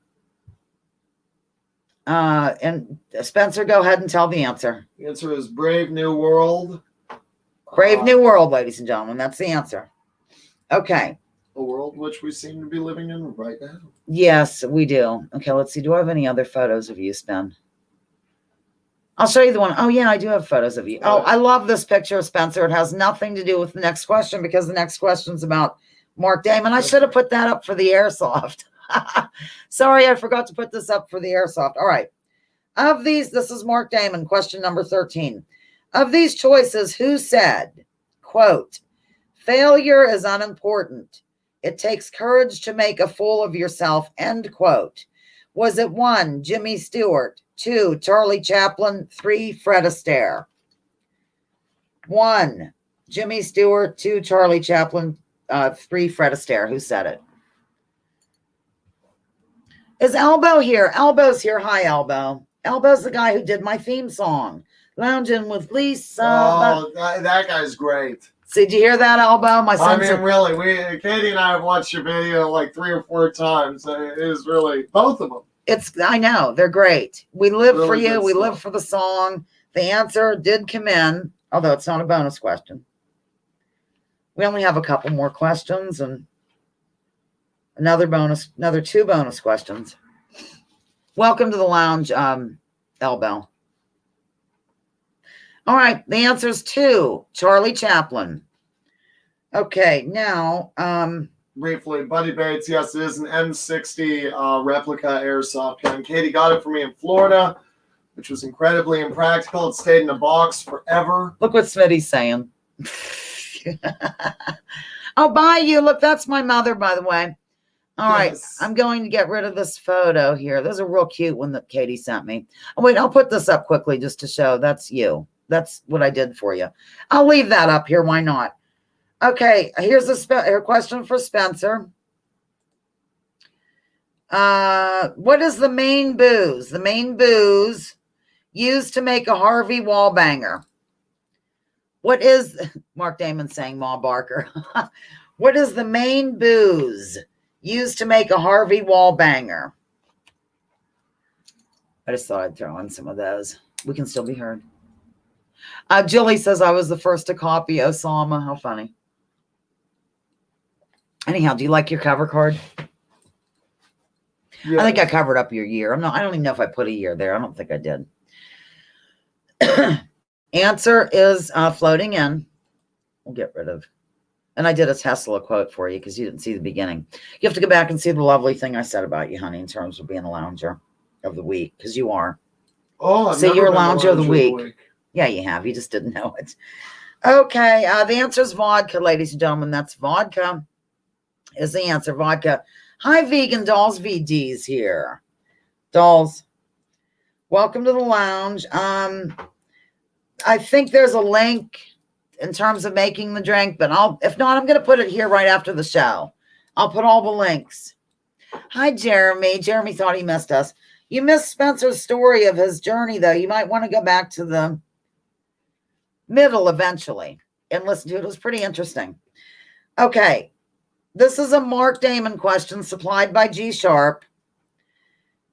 And Spencer, go ahead and tell the answer. The answer is Brave New World. Brave New World, ladies and gentlemen. That's the answer. Okay. A world which we seem to be living in right now. Yes, we do. Okay, let's see. Do I have any other photos of you, Spen? I'll show you the one. Oh, yeah, I do have photos of you. Oh, I love this picture of Spencer. It has nothing to do with the next question because the next question's about Mark Damen. I should have put that up for the airsoft. Sorry, I forgot to put this up for the airsoft. All right. Of these, this is Mark Damen, question number 13. Of these choices, who said, quote, failure is unimportant. It takes courage to make a fool of yourself, end quote. Was it 1, Jimmy Stewart, 2, Charlie Chaplin, 3, Fred Astaire? 1, Jimmy Stewart, 2, Charlie Chaplin, 3, Fred Astaire. Who said it? Is Elbow here? Elbow's here. Hi, Elbow. Elbow's the guy who did my theme song. Lounging with Lisa. Oh, that guy's great. See, did you hear that, Elbow? Really, Katie and I have watched your video like 3 or 4 times. It is really, both of them. I know, they're great. We live Really for you. We stuff. live for the song. The answer did come in, although it's not a bonus question. We only have a couple more questions and another 2 bonus questions. Welcome to the lounge, Elbow. All right, the answer is 2, Charlie Chaplin. Okay, now, briefly, Buddy Bates, yes, it is an M60 replica airsoft gun. Katie got it for me in Florida. which was incredibly impractical. It stayed in a box forever. Look what Smitty's saying. Oh, bye you. Look, that's my mother, by the way. All right, Yes. I'm going to get rid of this photo here. There's a real cute one that Katie sent me. Oh, wait, I'll put this up quickly just to show that's you. That's what I did for you. I'll leave that up here. Why not? Okay, here's a question for Spencer. What is the main booze? The main booze used to make a Harvey Wallbanger. What is, Mark Damen saying Ma Barker. What is the main booze used to make a Harvey Wallbanger? I just thought I'd throw in some of those. We can still be heard. Jilly says I was the first to copy Osama. How funny. Anyhow, do you like your cover card? Yeah. I think I covered up your year. I don't even know if I put a year there. I don't think I did. Answer is floating in. We'll get rid of. And I did a Tesla quote for you because you didn't see the beginning. You have to go back and see the lovely thing I said about you, honey, in terms of being a lounger of the week, because you are. Oh, I've See, never you're a been the lounger of the lounger week. Yeah, you have. You just didn't know it. Okay, the answer is vodka, ladies and gentlemen. That's vodka is the answer. Vodka. Hi, Vegan Dolls VDs here. Dolls, welcome to the lounge. I think there's a link in terms of making the drink, but if not, I'm going to put it here right after the show. I'll put all the links. Hi, Jeremy. Jeremy thought he missed us. You missed Spencer's story of his journey, though. You might want to go back to the middle eventually and listen to it. It was pretty interesting. Okay. This is a Mark Damen question supplied by G Sharp.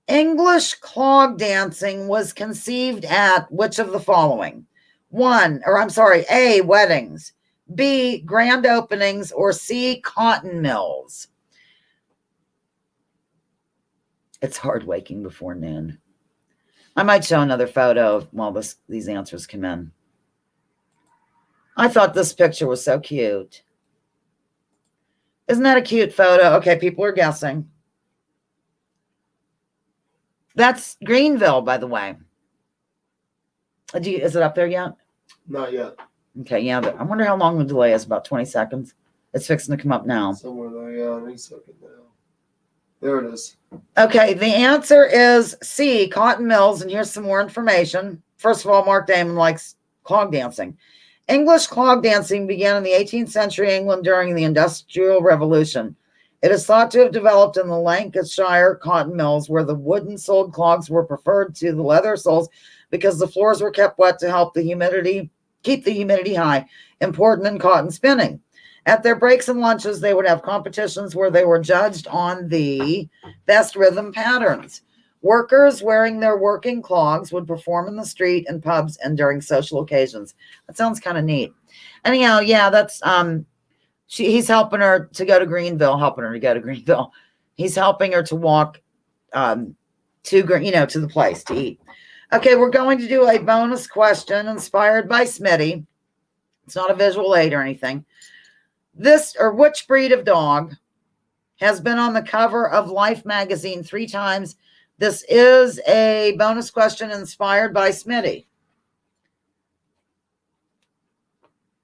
English clog dancing was conceived at which of the following? A, weddings, B, grand openings, or C, cotton mills. It's hard waking before noon. I might show another photo while these answers come in. I thought this picture was so cute. Isn't that a cute photo? Okay, people are guessing. That's Greenville, by the way. Is it up there yet? Not yet. Okay, yeah. I wonder how long the delay is. About 20 seconds. It's fixing to come up now. Somewhere there, yeah. Any second now. There it is. Okay, the answer is C, cotton mills, and here's some more information. First of all, Mark Damen likes clog dancing. English clog dancing began in the 18th century England during the Industrial Revolution. It is thought to have developed in the Lancashire cotton mills, where the wooden-soled clogs were preferred to the leather soles because the floors were kept wet to help keep the humidity high, important in cotton spinning. At their breaks and lunches, they would have competitions where they were judged on the best rhythm patterns. Workers wearing their working clogs would perform in the street and pubs and during social occasions. That sounds kind of neat. Anyhow, yeah, that's he's helping her to go to Greenville. He's helping her to walk to the place to eat. Okay, we're going to do a bonus question inspired by Smitty. It's not a visual aid or anything. Which breed of dog has been on the cover of Life magazine 3 times? This is a bonus question inspired by Smitty.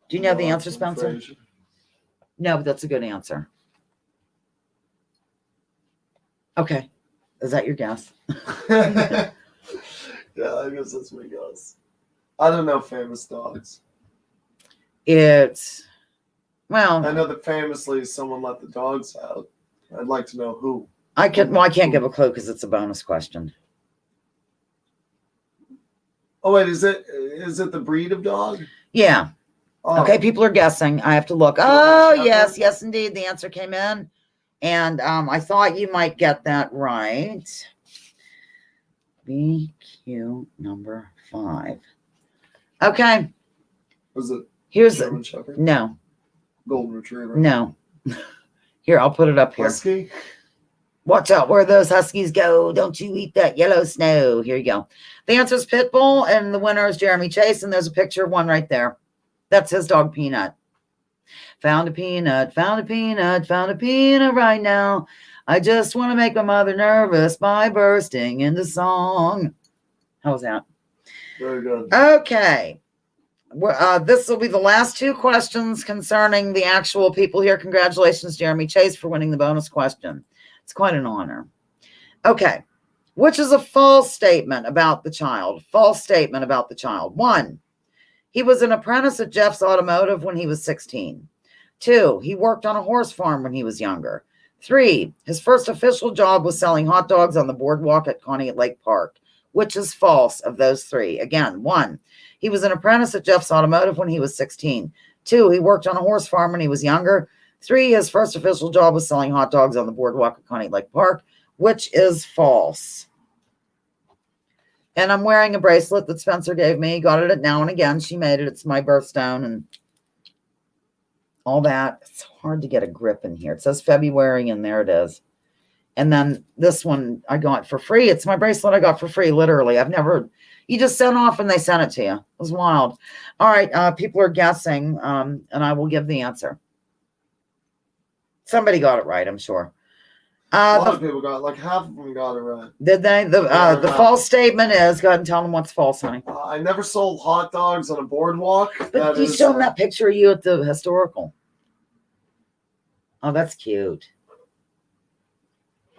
Do you know the answer, Spencer? No, but that's a good answer. Okay. Is that your guess? Yeah, I guess that's my guess. I don't know famous dogs. I know that famously someone let the dogs out. I'd like to know who. I can't give a clue because it's a bonus question. Oh wait, is it the breed of dog? Yeah. Oh. Okay, people are guessing. I have to look. Oh, yes, indeed. The answer came in. And I thought you might get that right. BQ number 5. Okay. Was it Here's German Shepherd? No. Golden Retriever? No. Here, I'll put it up here. Husky? Watch out where those huskies go. Don't you eat that yellow snow. Here you go. The answer is Pitbull, and the winner is Jeremy Chase, and there's a picture of one right there. That's his dog, Peanut. Found a peanut, found a peanut, found a peanut right now. I just want to make my mother nervous by bursting into song. How was that? Very good. Okay. This will be the last two questions concerning the actual people here. Congratulations, Jeremy Chase, for winning the bonus question. It's quite an honor. Okay. Which is a false statement about the child? False statement about the child. 1, he was an apprentice at Jeff's Automotive when he was 16. 2, he worked on a horse farm when he was younger. 3, his first official job was selling hot dogs on the boardwalk at Connie Lake Park. Which is false of those 3? Again, 1, he was an apprentice at Jeff's Automotive when he was 16. 2, he worked on a horse farm when he was younger. 3, his first official job was selling hot dogs on the boardwalk at Connie Lake Park. Which is false? And I'm wearing a bracelet that Spencer gave me. Got it at Now and Again. She made it. It's my birthstone and all that. It's hard to get a grip in here. It says February, and there it is. And then this one I got for free. It's my bracelet I got for free, literally. You just sent off and they sent it to you. It was wild. All right, people are guessing, and I will give the answer. Somebody got it right, I'm sure. A lot of people got, like half of them got it right. Did they? The false statement is, go ahead and tell them what's false, honey. I never sold hot dogs on a boardwalk. But you showed them that picture of you at the historical. Oh, that's cute.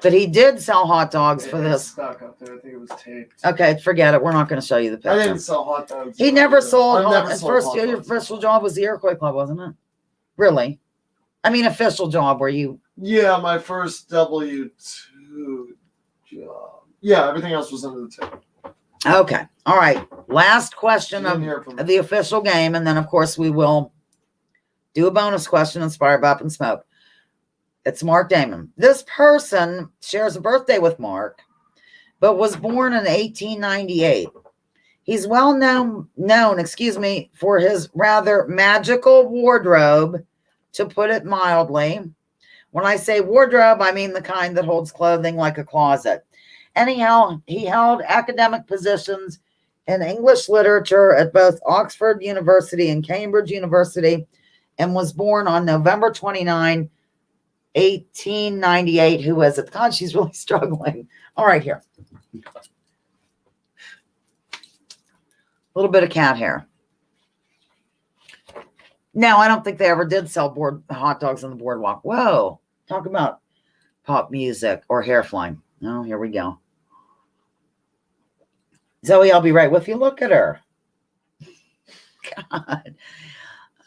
But he did sell hot dogs for this. Stuck up there. I think it was taped. Okay, forget it. We're not going to show you the picture. I didn't sell hot dogs. He never sold hot dogs. Your Your official job was the Iroquois Club, wasn't it? Really? I mean, official job where you... Yeah, my first W2 job. Yeah, everything else was under the table. Okay. All right. Last question of the official game. And then, of course, we will do a bonus question inspired by Up and Smoke. It's Mark Damen. This person shares a birthday with Mark, but was born in 1898. He's well known, for his rather magical wardrobe, to put it mildly. When I say wardrobe, I mean the kind that holds clothing like a closet. Anyhow, he held academic positions in English literature at both Oxford University and Cambridge University, and was born on November 29, 1898. Who is it? God, she's really struggling. All right, here. A little bit of cat hair. No, I don't think they ever did sell hot dogs on the boardwalk. Whoa. Talk about pop music or hair flying. Oh, here we go. Zoe, I'll be right with you. Look at her. God.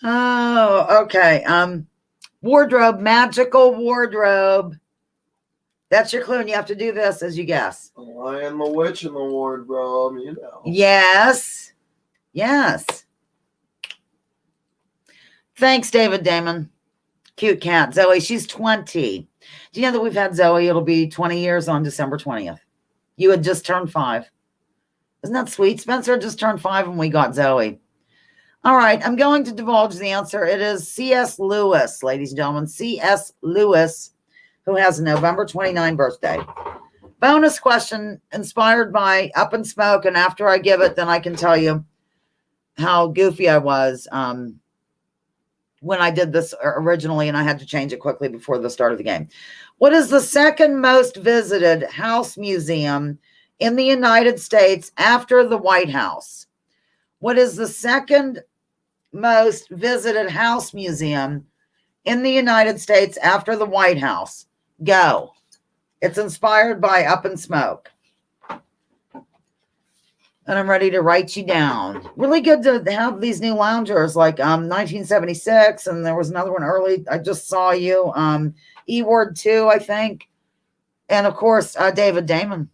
Oh, okay. Wardrobe, magical wardrobe. That's your clue, and you have to do this as you guess. The Lion, the Witch, and the Wardrobe, you know. Yes. Yes. Thanks, David Damen. Cute cat. Zoe, she's 20. Do you know that we've had Zoe? It'll be 20 years on December 20th. You had just turned 5. Isn't that sweet? Spencer just turned 5 when we got Zoe. All right, I'm going to divulge the answer. It is C.S. Lewis, ladies and gentlemen. C.S. Lewis, who has a November 29 birthday. Bonus question inspired by Up and Smoke, and after I give it, then I can tell you how goofy I was when I did this originally, and I had to change it quickly before the start of the game. What is the second most visited house museum in the United States after the White House? What is the second most visited house museum in the United States after the White House? Go. It's inspired by Up and Smoke. And I'm ready to write you down. Really good to have these new loungers, like 1976, and there was another one early. I just saw you. E-Word 2, I think. And, of course, David Damen.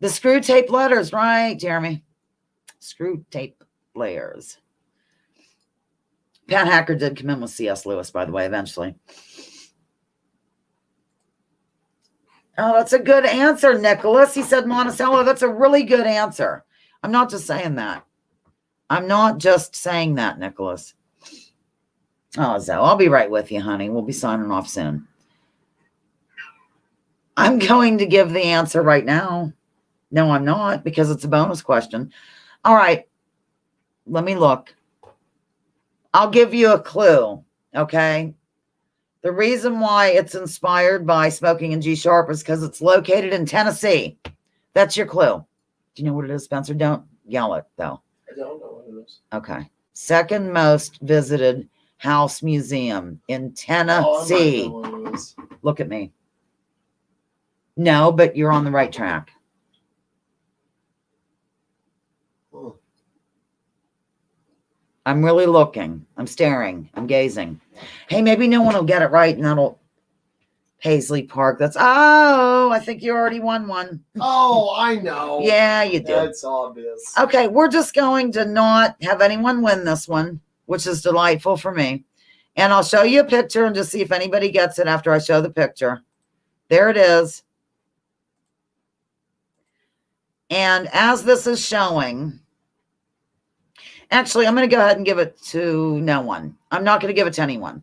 The screw tape letters, right, Jeremy? Screw tape layers. Pat Hacker did come in with C.S. Lewis, by the way, eventually. Oh, that's a good answer, Nicholas. He said Monticello. That's a really good answer. I'm not just saying that. I'm not just saying that, Nicholas. Oh, Zoe, I'll be right with you, honey. We'll be signing off soon. I'm going to give the answer right now. No, I'm not, because it's a bonus question. All right. Let me look. I'll give you a clue, okay? The reason why it's inspired by Smoking in G Sharp is because it's located in Tennessee. That's your clue. Do you know what it is, Spencer? Don't yell it, though. I don't know what it is. Okay. Second most visited house museum in Tennessee. Oh, I might know what it is. Look at me. No, but you're on the right track. Huh. I'm really looking. I'm staring. I'm gazing. Hey, maybe no one will get it right, and that'll Paisley Park. That's I think you already won one. Oh, I know. Yeah, you did. That's obvious. Okay, we're just going to not have anyone win this one, which is delightful for me. And I'll show you a picture and just see if anybody gets it after I show the picture. There it is. And as this is showing, actually, I'm going to go ahead and give it to no one. I'm not going to give it to anyone.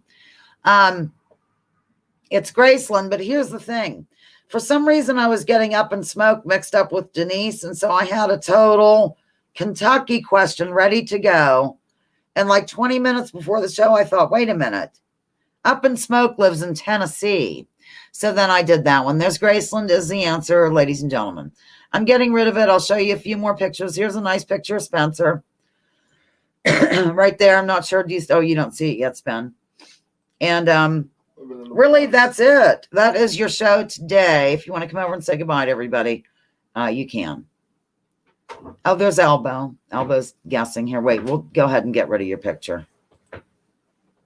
It's Graceland, but here's the thing. For some reason, I was getting Up in Smoke mixed up with Denise, and so I had a total Kentucky question ready to go. And like 20 minutes before the show, I thought, wait a minute. Up in Smoke lives in Tennessee. So then I did that one. There's Graceland is the answer, ladies and gentlemen. I'm getting rid of it. I'll show you a few more pictures. Here's a nice picture of Spencer. Right there. I'm not sure. You don't see it yet, Spen. And really, that's it. That is your show today. If you want to come over and say goodbye to everybody, you can. Oh, there's Elbow. Elbow's guessing here. Wait, we'll go ahead and get rid of your picture.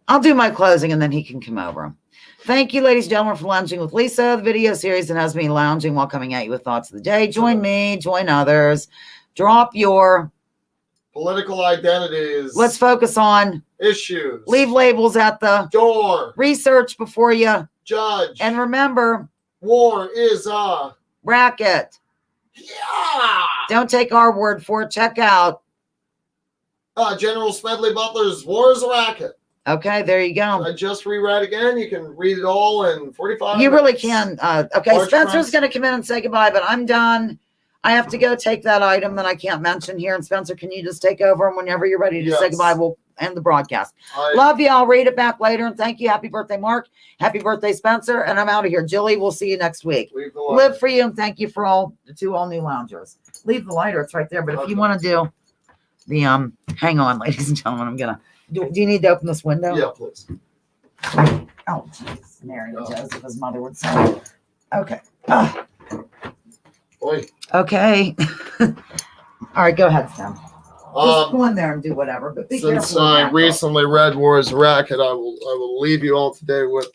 I'll do my closing and then he can come over. Thank you, ladies and gentlemen, for lounging with Lisa, the video series that has me lounging while coming at you with thoughts of the day. Join me, join others. Drop your political identities. Let's focus on issues. Leave labels at the door. Research before you judge. And remember, war is a racket. Yeah. Don't take our word for it. Check out General Smedley Butler's War is a Racket. Okay, there you go. I just reread again. You can read it all in 45 You minutes. really can. Okay, Large Spencer's press. going to come in and say goodbye, but I'm done. I have to go take that item that I can't mention here. And Spencer, can you just take over? And whenever you're ready to say Yes. goodbye, we'll end the broadcast. I- Love you. I'll read it back later. And thank you. Happy birthday, Mark. Happy birthday, Spencer. And I'm out of here. Jilly, we'll see you next week. Leave the light. Live for you. And thank you for all new loungers. Leave the lighter. It's right there. But if you Okay. want to do the, hang on, ladies and gentlemen, I'm going to, do you need to open this window? Yeah, please. Oh, jeez. Mary and Joseph, his mother would say. Okay. Ah. Oi. Okay. All right, go ahead, Sam. Just go Um, in there and do whatever, but be since careful. I recently read War is a Racket, I will leave you all today with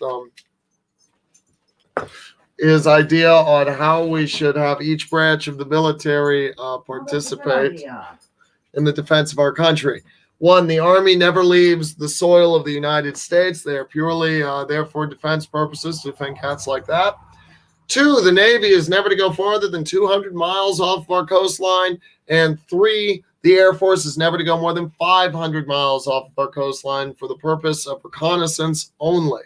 his idea on how we should have each branch of the military participate in the defense of our country. One, the Army never leaves the soil of the United States. They are purely there for defense purposes, to defend cats like that. Two, the Navy is never to go farther than 200 miles off of our coastline. And three, the Air Force is never to go more than 500 miles off of our coastline for the purpose of reconnaissance only.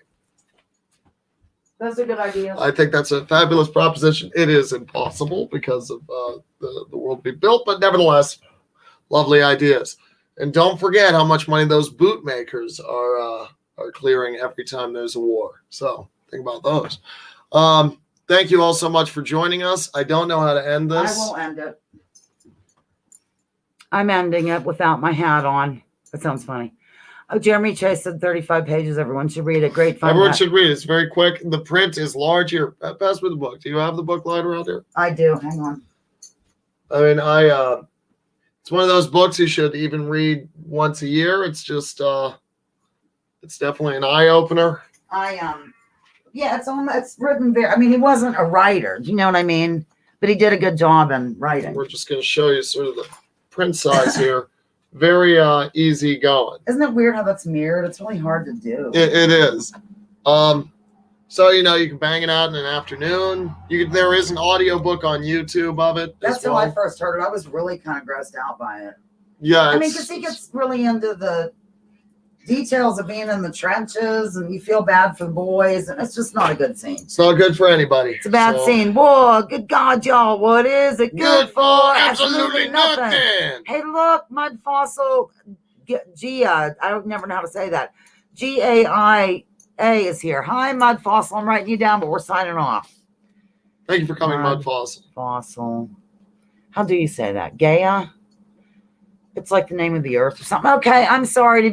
Those are good ideas. I think that's a fabulous proposition. It is impossible because of the world we built, but nevertheless, lovely ideas. And don't forget how much money those boot makers are clearing every time there's a war. So think about those. Thank you all so much for joining us. I don't know how to end this. I will end it. I'm ending it without my hat on. That sounds funny. Oh, Jeremy Chase said 35 pages. Everyone should read it. Great fun. Everyone should read it. It's very quick. The print is large here. Pass me the book. Do you have the book lighter out there? I do. Hang on. I mean, it's one of those books you should even read once a year. It's just, it's definitely an eye opener. Yeah, it's written very. I mean, he wasn't a writer. Do you know what I mean? But he did a good job in writing. We're just going to show you sort of the print size here. Very easy going. Isn't it weird how that's mirrored? It's really hard to do. It is. So you can bang it out in an afternoon. There is an audiobook on YouTube of it. That's as how well. I first heard it. I was really kind of grossed out by it. Yeah, I mean, because he gets really into the details of being in the trenches, and you feel bad for the boys, and it's just not a good scene. it's not good for anybody. It's a bad scene. Whoa, good God, y'all. What is it good for? Absolutely nothing. Hey, look, Mud Fossil Gia. I don't never know how to say that. GAIA is here. Hi, Mud Fossil. I'm writing you down, but we're signing off. Thank you for coming, Mud Mud Fossil. Fossil. How do you say that? Gaia? It's like the name of the earth or something. Okay, I'm sorry.